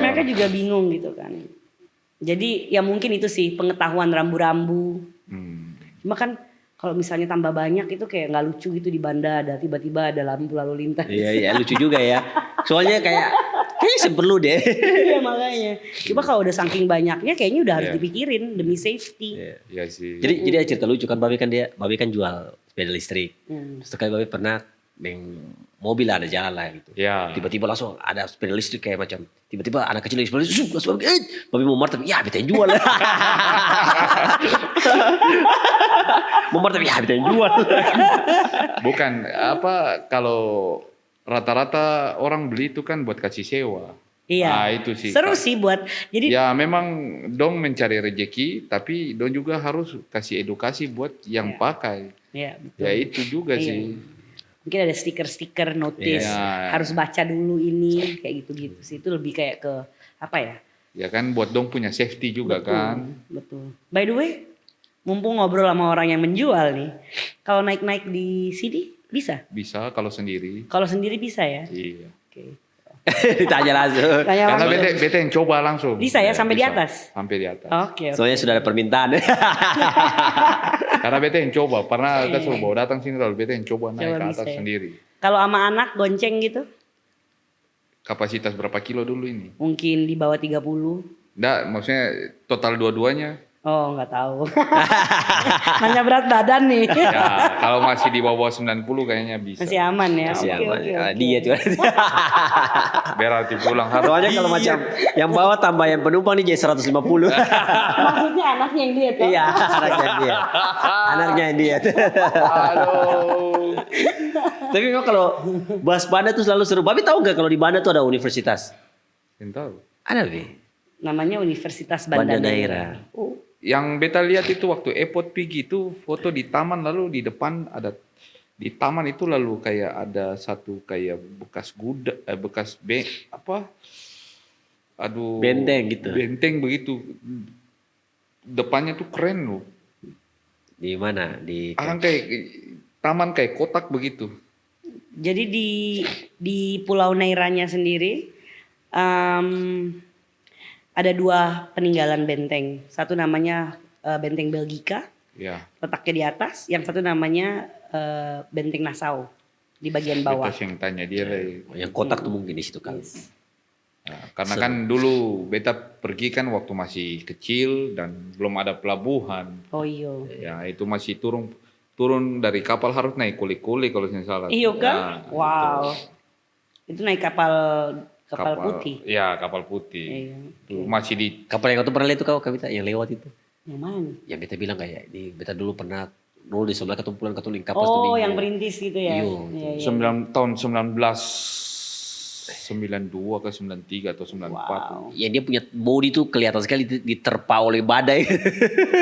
Mereka juga bingung gitu kan. Jadi ya mungkin itu sih pengetahuan rambu-rambu. Cuma kan kalau misalnya tambah banyak itu kayak nggak lucu gitu di Banda ada tiba-tiba ada lampu lalu lintas. Iya, lucu juga ya. Soalnya kayaknya perlu deh. Iya makanya. Coba kalau udah saking banyaknya kayaknya udah harus Iya. dipikirin demi safety. Iya sih. Jadi ada cerita lucu kan Babe kan jual sepeda listrik. Hmm. Terus sekali Babe pernah dengan mobil ada jalan lah gitu. Ya. Tiba-tiba langsung ada sepeda listrik kayak macam tiba-tiba anak kecil lagi sepeda listrik langsung Babe mau martabak ya beta yang jual. Mau martabak ya beta yang jual. Bukan apa kalau rata-rata orang beli itu kan buat kasih sewa. Iya. Nah, itu sih. Seru sih buat jadi Ya memang dong mencari rezeki tapi dong juga harus kasih edukasi buat yang Iya. pakai. ya, betul. Ya itu juga Iya. sih. Mungkin ada stiker-stiker notice Iya. harus baca dulu ini kayak gitu-gitu sih. Itu lebih kayak ke apa ya? Ya kan buat dong punya safety juga kan. Betul. By the way, mumpung ngobrol sama orang yang menjual nih, kalau naik-naik di sini bisa? Bisa kalau sendiri. Kalau sendiri bisa ya? Iya. Oke. Ditanya langsung. Tanya Karena langsung. bete yang coba langsung. Bisa ya, sampai di atas? Sampai di atas. Oke. Soalnya sudah ada permintaan. Karena bete yang coba. Pernah kita suruh bawa datang sini lalu bete yang coba naik Coba ke bisa atas ya. sendiri. Kalau sama anak gonceng gitu, Kapasitas berapa kilo dulu ini? mungkin di bawah 30. Enggak, maksudnya total dua-duanya. Oh, nggak tahu. Hanya berat badan nih. Ya, kalau masih di bawah 90 kayaknya bisa. Masih aman ya. Masih Oke, aman. oke, Ah, oke. Dia tuh. Berarti pulang harus. Soalnya kalau macam yang bawa tambah yang penumpang nih jadi 150. Maksudnya anaknya yang dia tuh. Iya, anaknya dia. Anaknya yang dia. Aduh. Tapi memang kalau bahas Banda tuh selalu seru. Babi tahu nggak kalau di Banda tuh ada universitas? Tahu. Ada Bi. Namanya Universitas Banda Banda Neira. Neira. Oh, Yang beta lihat itu waktu Epot pergi itu foto di taman, lalu di depan ada di taman itu lalu kayak ada satu kayak bekas apa, aduh, Benteng gitu. benteng begitu, depannya tuh keren loh, Di mana? Di akan kayak taman kayak kotak begitu. jadi di Pulau Neiranya sendiri em, ada 2 peninggalan benteng. Satu namanya Benteng Belgika, Ya, letaknya di atas. Yang satu namanya Benteng Nassau di bagian bawah. beta yang tanya dia lagi. yang kotak tuh mungkin di situ kan. Yes. Nah, karena kan dulu beta pergi kan waktu masih kecil dan belum ada pelabuhan. Oh iya. Ya itu masih turun dari kapal harus naik kuli-kuli kalau saya salah. Iya kan? Nah, Wow. Itu naik kapal putih. Ya kapal putih. Iya. Tuh, masih di Kapal yang kau tuh pernah lihat tuh kau Kavita yang lewat itu. Yang mana? Yang beta bilang kayak di beta dulu pernah dulu di sebelah ketumpulan ketuling kapal Oh, seminggu. yang perintis gitu ya. Iya. Iya, iya. tahun 1992 ke 93 atau 94. Wow. Yang dia punya body tuh kelihatan sekali diterpa oleh badai.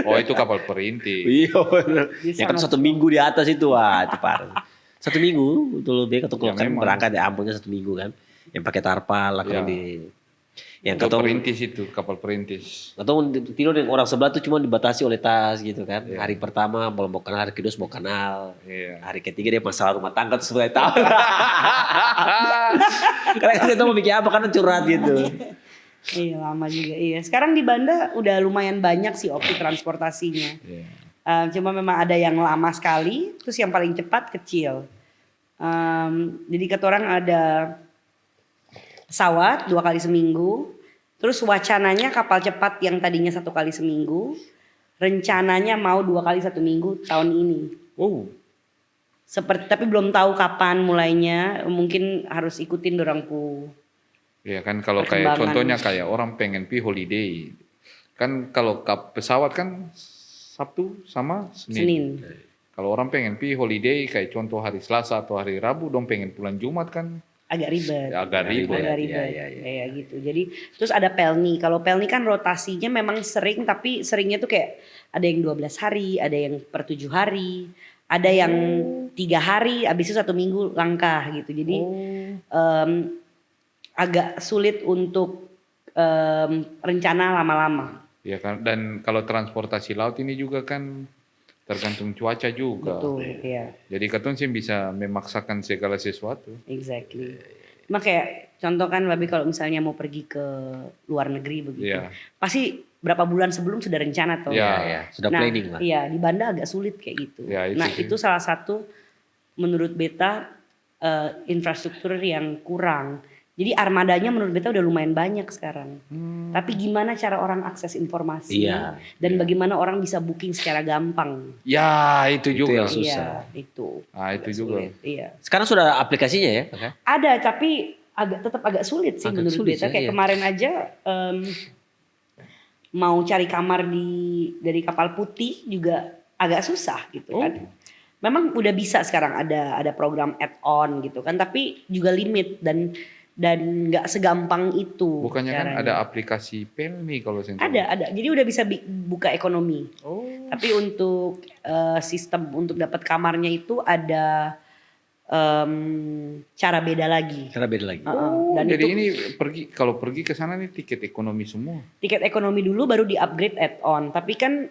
Oh itu kapal perintis. Iya benar. Dia Ya kan sangat 1 minggu di atas itu wah itu parah. 1 minggu betul dia ketemu Ya, kan memang. berangkat ya ampunnya 1 minggu kan. Yang pakai tarpal lah Ya. di yang Itu katong perintis itu kapal perintis. tidur dengan orang sebelah tuh cuma dibatasi oleh tas gitu kan. Iya. Hari pertama belum mau kenal, hari kedua mau kenal. Iya. Hari ketiga dia masalah rumah tangga tuh sebenarnya tahu. Karena kita tahu mau bikin apa karena curhat gitu. Iya lama juga. Iya. Sekarang di Banda udah lumayan banyak sih opsi transportasinya. Iya. Cuma memang ada yang lama sekali, terus yang paling cepat kecil. Jadi kata orang ada pesawat 2 kali seminggu, terus wacananya kapal cepat yang tadinya 1 kali seminggu, rencananya mau 2 kali 1 minggu tahun ini. Oh, Seperti tapi belum tahu kapan mulainya, mungkin harus ikutin dorangku. ya kan kalau kayak Perkembangan. contohnya kayak orang pengen pi holiday. Kan kalau pesawat kan Sabtu sama Senin. Kalau orang pengen pi holiday kayak contoh hari Selasa atau hari Rabu dong pengen pulang Jumat kan Agak ribet. agak ribet. Agak ribet. Kayak gitu. Jadi terus ada pelni. Kalau pelni kan rotasinya memang sering, tapi seringnya tuh kayak ada yang 12 hari, ada yang per 7 hari, ada yang 3 hari, habis itu 1 minggu langkah gitu. Jadi agak sulit untuk rencana lama-lama. Ya kan dan kalau transportasi laut ini juga kan tergantung cuaca juga. Betul, iya. Jadi katong sih bisa memaksakan segala sesuatu. Exactly. Cuma kayak contoh kan Babi kalau misalnya mau pergi ke luar negeri begitu. Iya. Pasti berapa bulan sebelum sudah rencana tuh. Iya. Ya, sudah Nah, planning lah. Iya, di Banda agak sulit kayak gitu. Ya, itu nah, sih. itu salah satu menurut beta infrastruktur yang kurang. Jadi armadanya menurut beta udah lumayan banyak sekarang. Tapi gimana cara orang akses informasi Iya. dan bagaimana orang bisa booking secara gampang. Ya itu Itu juga. yang susah. Iya, itu. Ah itu Agak juga. sulit, iya. Sekarang sudah ada aplikasinya ya, Kakak? Ada tapi tetap agak sulit sih Agak menurut sulit beta. ya, Kayak iya. kemarin aja mau cari kamar dari kapal putih juga agak susah gitu kan. Memang udah bisa sekarang ada program add-on gitu kan, tapi juga limit dan nggak segampang itu. Bukannya kan caranya. ada aplikasi Pelmi kalau saya tahu. Ada. Jadi udah bisa buka ekonomi. Oh. Tapi untuk sistem untuk dapat kamarnya itu ada cara beda lagi. Karena beda lagi. Oh, Dan jadi itu ini kalau pergi ke sana nih tiket ekonomi semua. tiket ekonomi dulu baru di-upgrade add-on. Tapi kan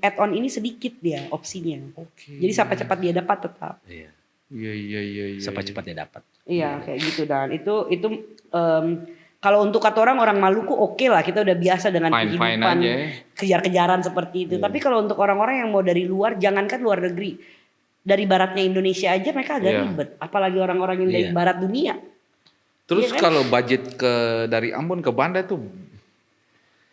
add-on ini sedikit dia opsinya. Oke. Jadi sampai cepat dia dapat tetap. Iya. Iya. Cepat cepatnya dapat. Iya kayak gitu dan itu kalau untuk kata orang Maluku oke lah, kita udah biasa dengan Fine kehidupan aja ya. kejar-kejaran seperti itu. Tapi kalau untuk orang-orang yang mau dari luar, jangankan luar negeri, dari baratnya Indonesia aja mereka agak Iya. ribet. Apalagi orang-orang yang dari Iya. barat dunia. Terus Iya kan? kalau budget dari Ambon ke Banda tuh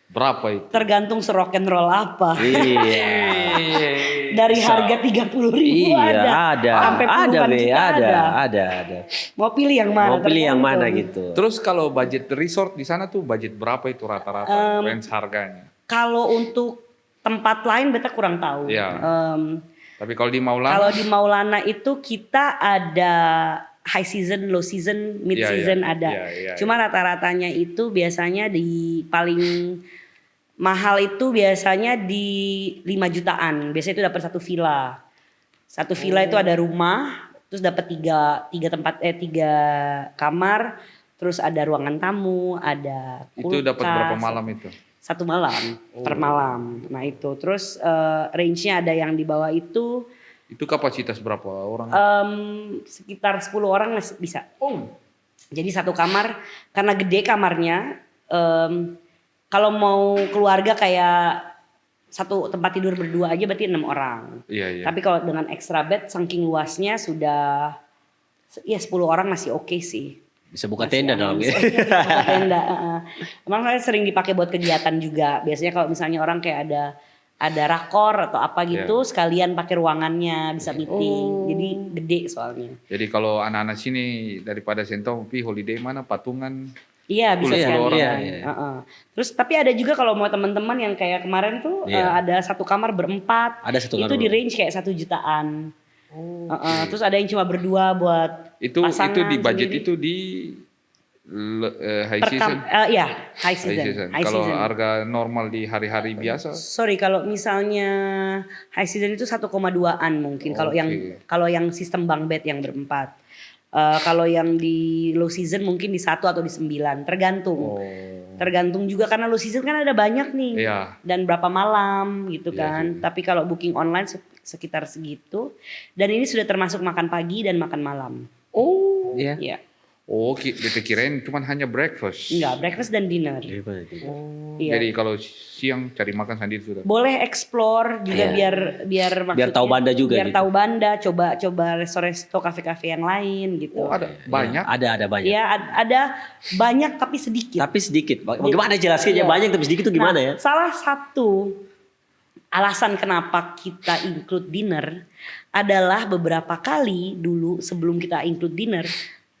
berapa itu? Tergantung serock and roll apa. Iya. Dari harga 30.000 Iya, ada. sampai Ada, puluhan Be, juta ada. Mau pilih yang mana? Mau pilih yang mana tergantung. gitu. Terus kalau budget resort di sana tuh budget berapa itu rata-rata range harganya? Kalau untuk tempat lain beta kurang tahu. Iya. Em, Tapi kalau di Maulana Kalau di Maulana itu kita ada high season, low season, mid Iya, season iya. ada. Iya, iya, Cuma rata-ratanya itu biasanya di paling mahal itu biasanya di 5 jutaan. Biasanya itu dapat satu villa. Satu villa itu ada rumah, terus dapat tiga kamar, terus ada ruangan tamu, ada Itu dapat kulkas. berapa malam itu? 1 malam per malam. Nah itu terus range-nya ada yang di bawah itu Itu kapasitas berapa orang? sekitar 10 orang bisa. Oh, Jadi satu kamar karena gede kamarnya. Kalau mau keluarga kayak satu tempat tidur berdua aja berarti 6 orang. iya iya. Tapi kalau dengan extra bed saking luasnya sudah ya 10 orang masih oke sih. Bisa buka Masih tenda aman. dong. Iya, buka tenda. Emang saya sering dipakai buat kegiatan juga. Biasanya kalau misalnya orang kayak ada rakor atau apa gitu, sekalian pakai ruangannya bisa meeting. Jadi gede soalnya. Jadi kalau anak-anak sini daripada Sentong pi holiday mana patungan. Iya bisa 10 sekalian. orang. Iya, iya. Terus tapi ada juga kalau mau teman-teman yang kayak kemarin tuh Iya. ada satu kamar berempat. Ada satu Itu kamar di range kayak 1 jutaan. Terus ada yang cuma berdua buat Itu pasangan di budget sendiri. itu di high Per season. ya high High season. season. High Kalau season. harga normal di hari-hari biasa, Sorry kalau misalnya high season itu 1,2-an mungkin kalau yang sistem bunk bed yang berempat. Kalau yang di low season mungkin di 1 atau di 9 tergantung. Tergantung juga karena low season kan ada banyak nih. Iya. Dan berapa malam gitu Iya kan. sih. Tapi kalau booking online sekitar segitu. Dan ini sudah termasuk makan pagi dan makan malam. Oh, Iya. Iya. beta kirain cuman hanya breakfast. Enggak, breakfast dan dinner. Iya. Jadi kalau siang cari makan sendiri sudah. Boleh explore juga Iya. biar maksudnya tahu Banda juga biar gitu. tahu Banda, coba resto-resto, kafe-kafe yang lain gitu. Oh, ada banyak. Ada banyak. Iya, ada banyak tapi sedikit. Tapi sedikit. Bagaimana jelasnya Iya. banyak tapi sedikit itu gimana ya? Salah satu alasan kenapa kita include dinner adalah beberapa kali dulu sebelum kita include dinner,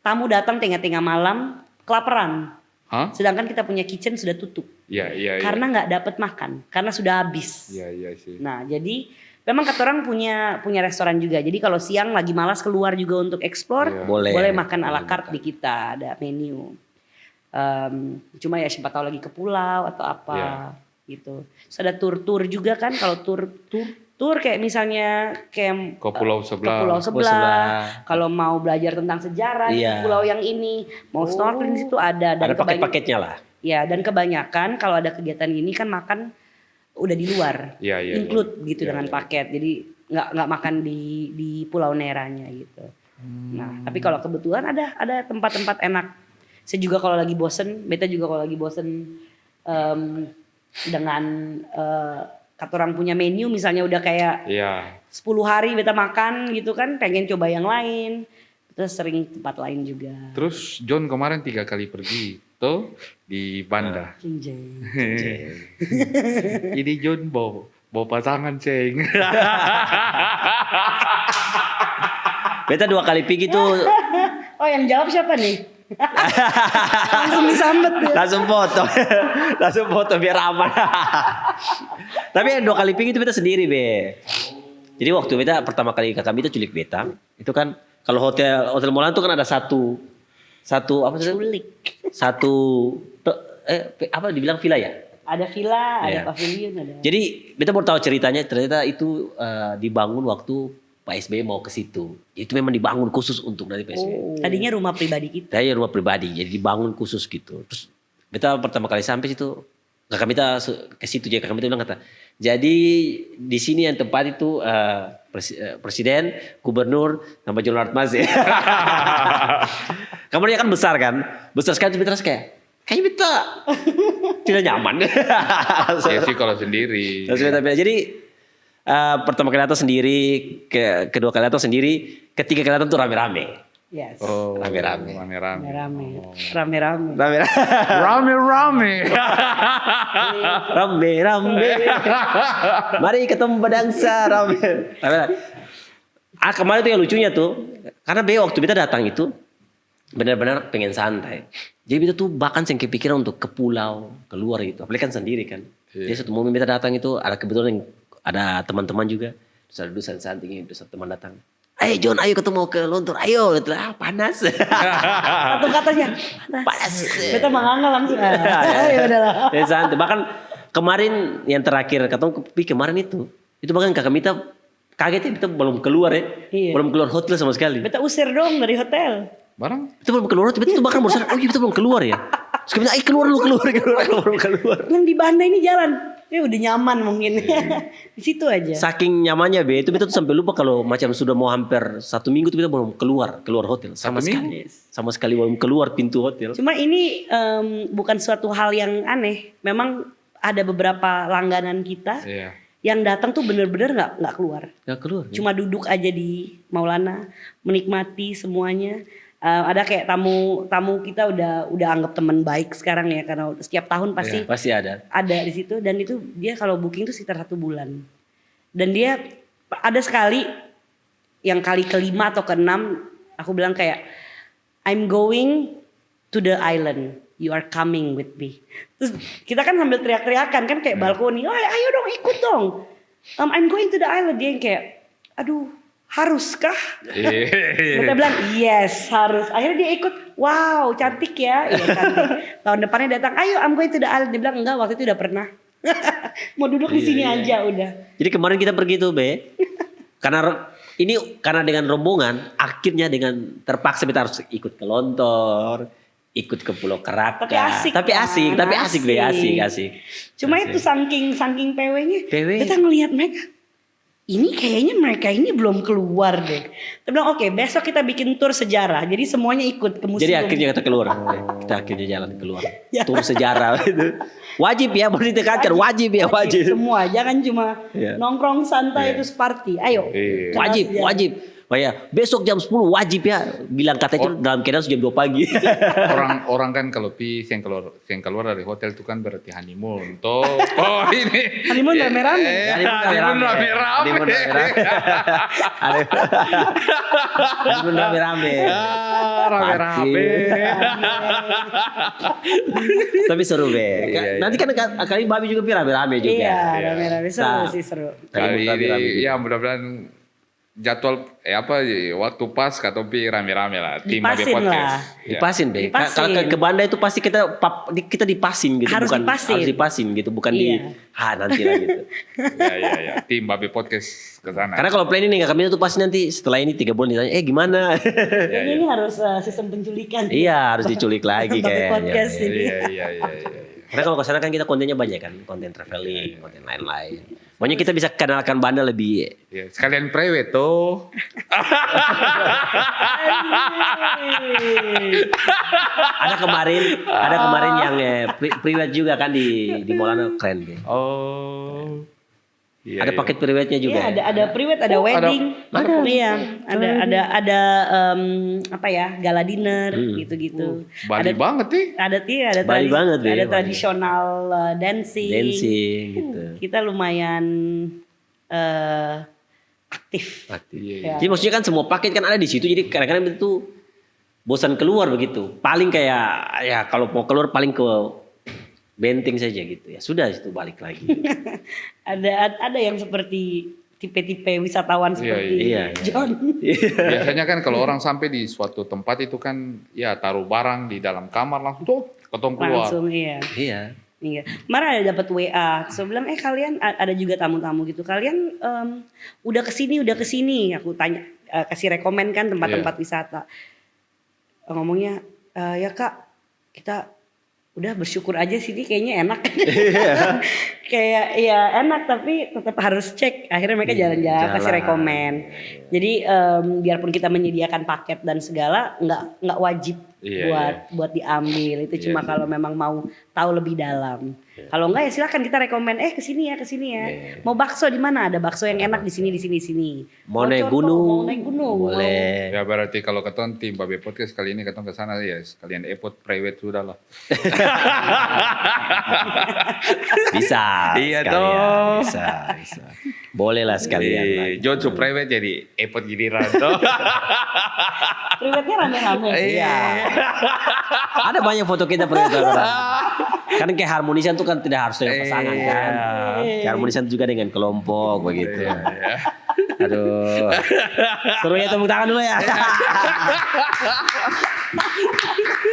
tamu datang tengah-tengah malam kelaparan. Hah? Sedangkan kita punya kitchen sudah tutup. Iya, iya, iya. Karena nggak dapat makan, karena sudah habis. Iya, iya sih. Nah, jadi memang kata orang punya restoran juga. Jadi kalau siang lagi malas keluar juga untuk explore, Iya. Boleh. makan ala carte di kita, ada menu. Cuma ya siapa tahu lagi ke pulau atau apa gitu. Terus ada tur juga kan, kalau tur kayak misalnya kayak Ke pulau sebelah. ke pulau sebelah. sebelah. Kalau mau belajar tentang sejarah di Iya. pulau yang ini, mau snorkeling di situ ada dan Ada paket-paketnya lah. ya, dan kebanyakan kalau ada kegiatan ini kan makan udah di luar. Iya, iya. Include gitu Iya, dengan iya. paket. Jadi nggak makan di Pulau Neranya gitu. Nah, tapi kalau kebetulan ada tempat-tempat enak. Saya juga kalau lagi bosen, beta juga kalau lagi bosen dengan kata orang punya menu misalnya udah kayak Iya. 10 hari beta makan gitu kan, pengen coba yang lain. Terus sering tempat lain juga. Terus John kemarin 3 kali pergi tuh di Banda. Anjay. Ini John bawa pasangan, Ceng. Beta 2 kali pergi tuh Oh, yang jawab siapa nih? Langsung disambet ya. langsung foto. Langsung foto biar aman. Tapi yang 2 kali pergi itu beta sendiri, Be. Jadi waktu beta pertama kali kakak beta culik beta, itu kan kalau hotel Molan itu kan ada satu apa sih? Culik. Apa dibilang villa ya? Ada villa, ada Iya. pavilion, ada. Jadi beta baru tahu ceritanya, ternyata itu dibangun waktu Pak SBY mau ke situ. Itu memang dibangun khusus untuk dari Pak SBY. Tadinya rumah pribadi kita. Saya rumah pribadi, jadi dibangun khusus gitu. Terus beta pertama kali sampai situ, kakak beta ke situ, jadi kakak beta bilang kata, jadi di sini yang tempat itu presiden, gubernur, nama John Mas ya. Kamarnya kan besar kan, besar sekali. Terus kayaknya beta tidak nyaman. Ya sih kalau sendiri. Langsung beta bilang, jadi pertama kali datang sendiri, kedua kali datang sendiri, ketiga kali datang tuh rame-rame. Yes. Oh, Rame-rame. Rame-rame. Rame-rame. Rame-rame. Rame-rame. Mari ketemu badangsa rame. Kemarin tuh yang lucunya tuh, karena waktu beta datang itu benar-benar pengen santai. Jadi beta tuh bahkan yang kepikiran untuk ke pulau, keluar gitu. Apalagi kan sendiri kan. Iya. Jadi satu momen beta datang itu ada kebetulan ada teman-teman juga. Terus ada dusan santing, terus teman datang. Ayo John, ayo ketemu ke Lontor, ayo. Panas. Satu katanya Panas. Beta manganga langsung. Ya udahlah. Ya santai. Bahkan kemarin yang terakhir ketemu kemarin itu bahkan kakak Mita kaget ya, kita belum keluar ya. Iya. Belum keluar hotel sama sekali. Beta usir dong dari hotel. Barang? Kita belum keluar, tiba-tiba itu bahkan baru sadar, oh iya kita belum keluar ya. Terus kita bilang, keluar lu, keluar. Yang di Banda ini jalan. Ya udah nyaman mungkin. Di situ aja. Saking nyamannya Be, itu kita tuh sampai lupa kalau macam sudah mau hampir 1 minggu tuh kita belum keluar hotel sama Satu sekali. Sama sekali belum keluar pintu hotel. Cuma ini bukan suatu hal yang aneh. Memang ada beberapa langganan kita Iya. yang datang tuh bener-bener nggak keluar. Gak keluar. Cuma duduk aja di Maulana, menikmati semuanya. Ada kayak tamu kita udah anggap teman baik sekarang ya, karena setiap tahun pasti Ya, pasti ada. di situ, dan itu dia kalau booking tuh sekitar 1 bulan. Dan dia ada sekali yang kali ke-5 atau ke-6 aku bilang kayak, I'm going to the island, you are coming with me. Terus kita kan sambil teriak-teriakan kan kayak balkoni, ayo dong ikut dong. I'm going to the island. Dia yang kayak, aduh haruskah? Kita bilang yes harus. Akhirnya dia ikut. Wow cantik ya. Iya cantik. Tahun depannya datang. Ayo I'm going to the island. Dia bilang enggak, waktu itu udah pernah. Mau duduk di sini aja udah. Jadi kemarin kita pergi tuh Be. Karena dengan rombongan, akhirnya dengan terpaksa kita harus ikut ke Lontor, ikut ke Pulau Keraka. Tapi asik kan? Be, asik. Cuma Asik. itu saking PW-nya. PW. Kita ngelihat mereka. Ini kayaknya mereka ini belum keluar deh. Kita bilang oke, besok kita bikin tur sejarah. Jadi semuanya ikut ke museum. Jadi akhirnya kita keluar. Kita akhirnya jalan keluar. Ya. Tur sejarah itu. Wajib ya, boleh ditekankan. Wajib. Semua, jangan cuma Iya. nongkrong santai Iya. terus party. Ayo. Iya. Wajib. Oh ya, besok jam 10 wajib ya. Bilang kata itu dalam keadaan jam 2 pagi. Orang kan kalau yang keluar dari hotel itu kan berarti honeymoon. Toh, oh ini. Honeymoon rame-rame. Honeymoon rame-rame. Honeymoon rame-rame. Rame-rame. Tapi seru Be. Iya. Nanti kan kali Babi juga rame-rame juga. Iya, rame-rame. Seru Nah, sih, seru. Kali Rame-rame ini juga. ya mudah-mudahan jadwal waktu pas tapi rame-rame lah tim Dipasin Babe Podcast. lah. Ya. Dipasin Be. Dipasin. Kalau ke Banda itu pasti kita dipasin gitu, Harus bukan dipasin. harus dipasin gitu, bukan Iya. nanti lah gitu. Ya. Tim Babe Podcast ke sana. Karena kalau planning nih kami itu pasti nanti setelah ini 3 bulan ditanya, gimana? Kayaknya ini harus sistem penculikan. Iya, harus diculik lagi Babe kayaknya. Podcast ini. Iya. Karena kalau ke sana kan kita kontennya banyak kan, konten traveling, konten lain-lain. Pokoknya kita bisa kenalkan Banda lebih. Ya, sekalian prewed tuh. Ada kemarin yang private juga kan di Maulana, keren Be. Oh. Iya, Ada paket private-nya juga. Iya, ada priwet, ada Oh, wedding. ada. Iya, ada apa ya, gala dinner gitu-gitu. Bali banget nih. Ada Bali banget, Be. ada Bali. tradisional dancing. Dancing gitu. Kita lumayan aktif. Aktif. Ya. Jadi maksudnya kan semua paket kan ada di situ. Jadi kadang-kadang itu bosan keluar begitu. Paling kayak ya kalau mau keluar paling ke Benteng saja gitu ya. Sudah itu balik lagi. Ada yang seperti tipe-tipe wisatawan seperti iya. John. Biasanya kan kalau orang sampai di suatu tempat itu kan ya taruh barang di dalam kamar langsung tuh ketong keluar. Langsung iya. Iya. Iya. Kemarin ada dapat WA. So bilang kalian ada juga tamu-tamu gitu. Kalian udah kesini. Aku tanya kasih rekomen kan tempat-tempat wisata. Ngomongnya ya Kak, kita udah bersyukur aja sini kayaknya enak. Kayak ya enak tapi tetap harus cek. Akhirnya mereka jalan-jalan kasih rekomen. Jadi biarpun kita menyediakan paket dan segala nggak wajib buat diambil. Itu cuma kalau memang mau tahu lebih dalam. Kalau enggak ya silakan kita rekomen kesini ya. Mau bakso di mana? Ada bakso yang enak di sini. Mau naik gunung. Boleh. Ya berarti kalau ketong tim Babe Podcast kali ini ketong ke sana ya sekalian epot private sudah lah. Bisa. Iya sekalian. toh. Bisa. Boleh lah sekalian. lah. John su private jadi epot giliran toh. Priwetnya rame-rame. Iya. Ada banyak foto kita pernah. Kan kayak harmonisan tuh kan tidak harus dengan pasangan kan. Kayak harmonisan juga dengan kelompok begitu. Iya. Aduh. Seru ya, tepuk tangan dulu ya.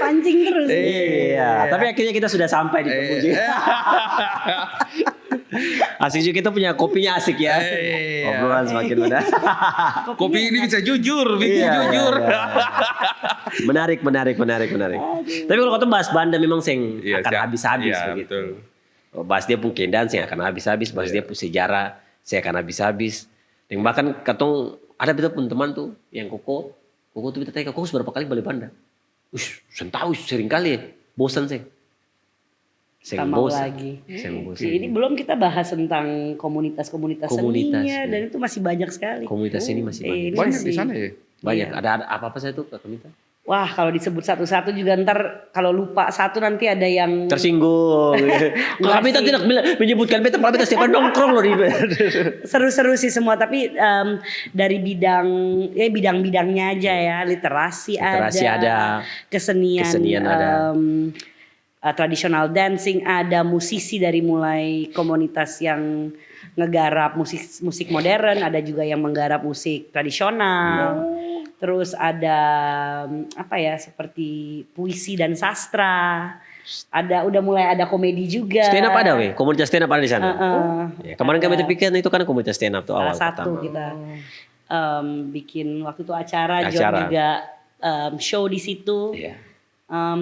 Pancing terus. Iya, tapi akhirnya kita sudah sampai di penghujung. Asik juga, kita punya kopinya asik ya. Obrolan semakin mudah. Kopi ini bisa jujur, bikin Iya, jujur. iya. Menarik. Tapi kalau kau bahas Banda memang seng Iya, akan siap. habis-habis Iya, begitu. betul. Bahas dia pun kendan sih akan habis-habis, bahas dia pun sejarah saya akan habis-habis. Dan bahkan katong ada beta pun teman tuh yang koko tuh beta tanya, koko seberapa kali balik Banda? Saya tahu sering kali ya, bosan sih. Kita mau lagi. Ini belum kita bahas tentang komunitas-komunitas seninya ya. dan itu masih banyak sekali. Komunitas ini masih banyak. Ini Banyak di masih- sana ya. Banyak. Iya. Ada apa-apa saya tuh Kak Kamita? Wah, kalau disebut satu-satu juga ntar kalau lupa satu nanti ada yang Tersinggung. Kak Kamita tidak menyebutkan beta, malah beta setiap hari nongkrong loh di seru-seru sih semua, tapi dari bidang-bidangnya aja ya, literasi ada, kesenian ada. Traditional dancing ada, musisi dari mulai komunitas yang ngegarap musik modern, ada juga yang menggarap musik tradisional. Terus ada apa ya, seperti puisi dan sastra. Udah mulai ada komedi juga. Stand up ada weh, komunitas stand up ada di sana. Ya, kemarin kami pikir itu kan komunitas stand up tuh awal Salah satu pertama. kita bikin waktu itu acara. John juga show di situ. Iya.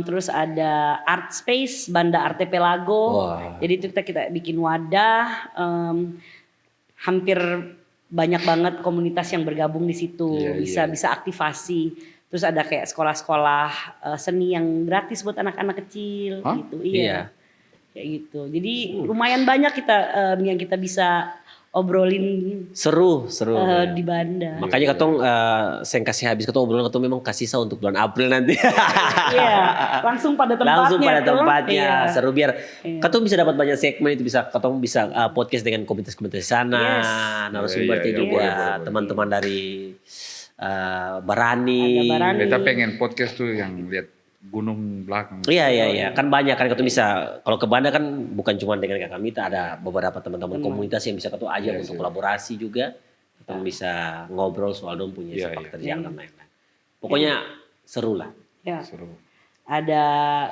Terus ada Art Space Banda Arte Pelago. Wah. Jadi itu kita bikin wadah. Hampir banyak banget komunitas yang bergabung di situ. Bisa aktivasi. Terus ada kayak sekolah-sekolah seni yang gratis buat anak-anak kecil. Gitu. Iya. Kayak gitu. Jadi lumayan banyak yang kita bisa obrolin Seru. di Banda. Makanya katong saya kasih habis katong obrolan katong memang kasih sisa untuk bulan April nanti. Iya, langsung pada tempatnya. Langsung pada tuh. tempatnya. Iya. Seru biar katong bisa dapat banyak segmen, itu katong bisa podcast dengan komunitas-komunitas di sana, Yes. narasumbernya Iya, juga boleh. teman-teman dari Barani. Ada Barani. Beta pengen podcast tuh yang lihat gunung belakang. Iya. Kan banyak kan katong bisa, kalau ke Banda kan bukan cuma dengan Kak Kamita, ada beberapa teman-teman komunitas yang bisa katong ajak untuk kolaborasi juga. Katong bisa ngobrol soal dong punya sepak terjang dan lain-lain. Pokoknya seru lah. Ya. Seru. Ada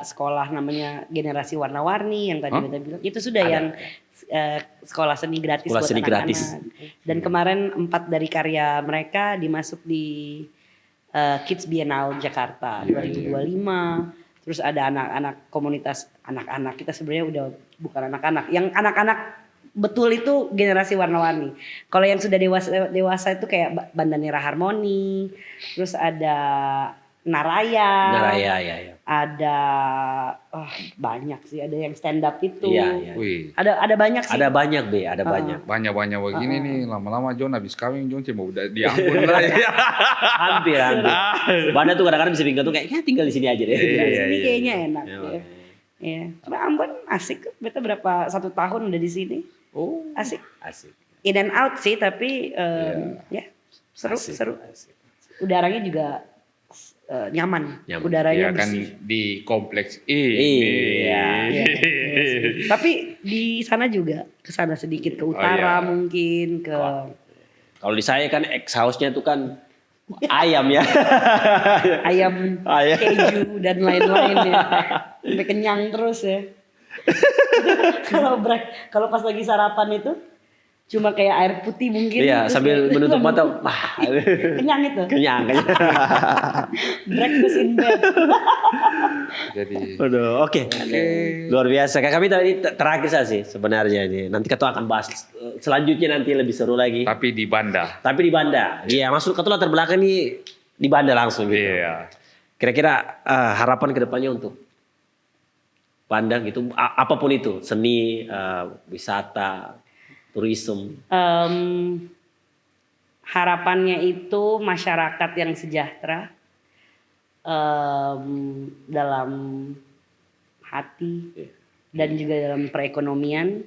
sekolah namanya Generasi Warna-Warni yang tadi kita bilang. Itu sudah yang sekolah seni gratis Sekolah buat seni anak-anak. gratis. Dan kemarin 4 dari karya mereka dimasuk di Kids Biennale Jakarta 2025. Terus ada anak-anak komunitas anak-anak, kita sebenarnya udah bukan anak-anak. Yang anak-anak betul itu Generasi Warna-Warni. Kalau yang sudah dewasa itu kayak Banda Nera Harmoni. Terus ada Naraya. Ya. Ada banyak sih, ada yang stand up itu. Iya. Wih, Ada banyak sih. Ada banyak banyak. banyak begini nih, lama-lama John habis kawin John cuma udah diampun lah ya. Hampir. Banda tuh kadang-kadang bisa bikin tuh kayak tinggal di sini aja deh. Di sini kayaknya enak. Iya. Ya. Iya. Karena Ambon asik. Beta berapa 1 tahun udah di sini. Oh, Asik. Asik. In and out sih, tapi ya seru. Asik. Udaranya juga nyaman. ya Udaranya kan bersih. di kompleks ini. Iya. Iya, sih. Tapi di sana juga ke sana sedikit ke utara mungkin ke Kalau di saya kan exhaust-nya tuh kan ayam ya. ayam keju dan lain-lain ya. Sampai kenyang terus ya. Kalau pas lagi sarapan itu cuma kayak air putih mungkin. Iya, terus sambil kayak- menutup mata. Kenyang itu. Kenyang. Breakfast in bed. Jadi Aduh, oke. Luar biasa. Kak kami tadi terakhir saja sih sebenarnya ini. Nanti kita akan bahas selanjutnya nanti lebih seru lagi. tapi di Banda. Tapi di Banda. Iya, maksud kata latar belakang ini di Banda langsung gitu. Iya. Kira-kira harapan kedepannya untuk Banda gitu, apapun itu, seni, wisata, turisme. Harapannya itu masyarakat yang sejahtera dalam hati dan juga dalam perekonomian,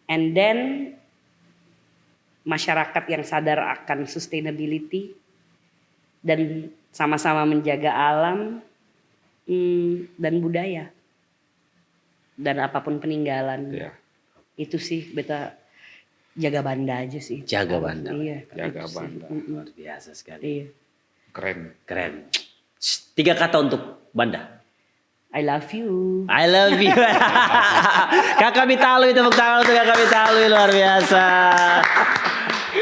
and then masyarakat yang sadar akan sustainability dan sama-sama menjaga alam dan budaya dan apapun peninggalan. Iya. Itu sih beta jaga Banda aja sih. Jaga Banda. Iya. Jaga itu sih. Banda. Luar biasa sekali. Iya. Keren. Keren. 3 kata untuk Banda. I love you. I love you. Kakak Mita Alwi, tepuk tangan untuk Kakak Mita Alwi, luar biasa.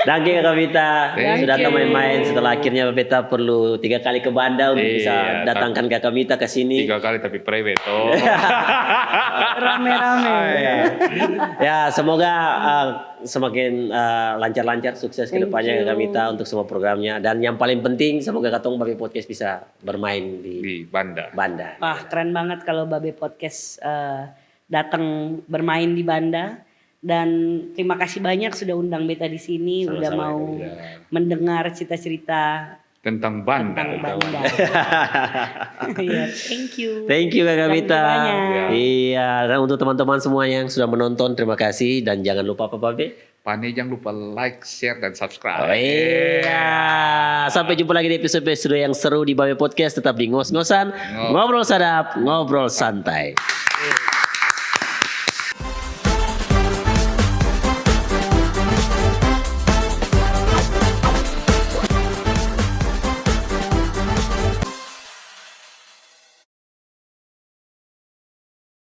Thank you Kakak Mita Thank sudah datang you. main-main setelah akhirnya Beta perlu 3 kali ke Banda untuk Iya, bisa datangkan Kakak Mita ke sini. 3 kali tapi private. Oh. Rame-rame. Ya semoga semakin lancar-lancar, sukses ke Thank depannya you. Kakak Mita untuk semua programnya. Dan yang paling penting semoga Katong Babe Podcast bisa bermain di Di Banda. Banda. Wah, keren banget kalau Babe Podcast datang bermain di Banda. Dan terima kasih banyak sudah undang Beta di sini, Sama-sama, udah mau ya. mendengar cerita-cerita Tentang Banda. tentang Banda. Iya, thank you. Thank you Kakak Thank you Mita. banyak. Iya, dan untuk teman-teman semua yang sudah menonton terima kasih dan jangan lupa apa Babe? Pane jangan lupa like, share, dan subscribe. Oh iya. Sampai jumpa lagi di episode yang seru di Babe Podcast. Tetap di ngos-ngosan, ngobrol sadap, ngobrol santai.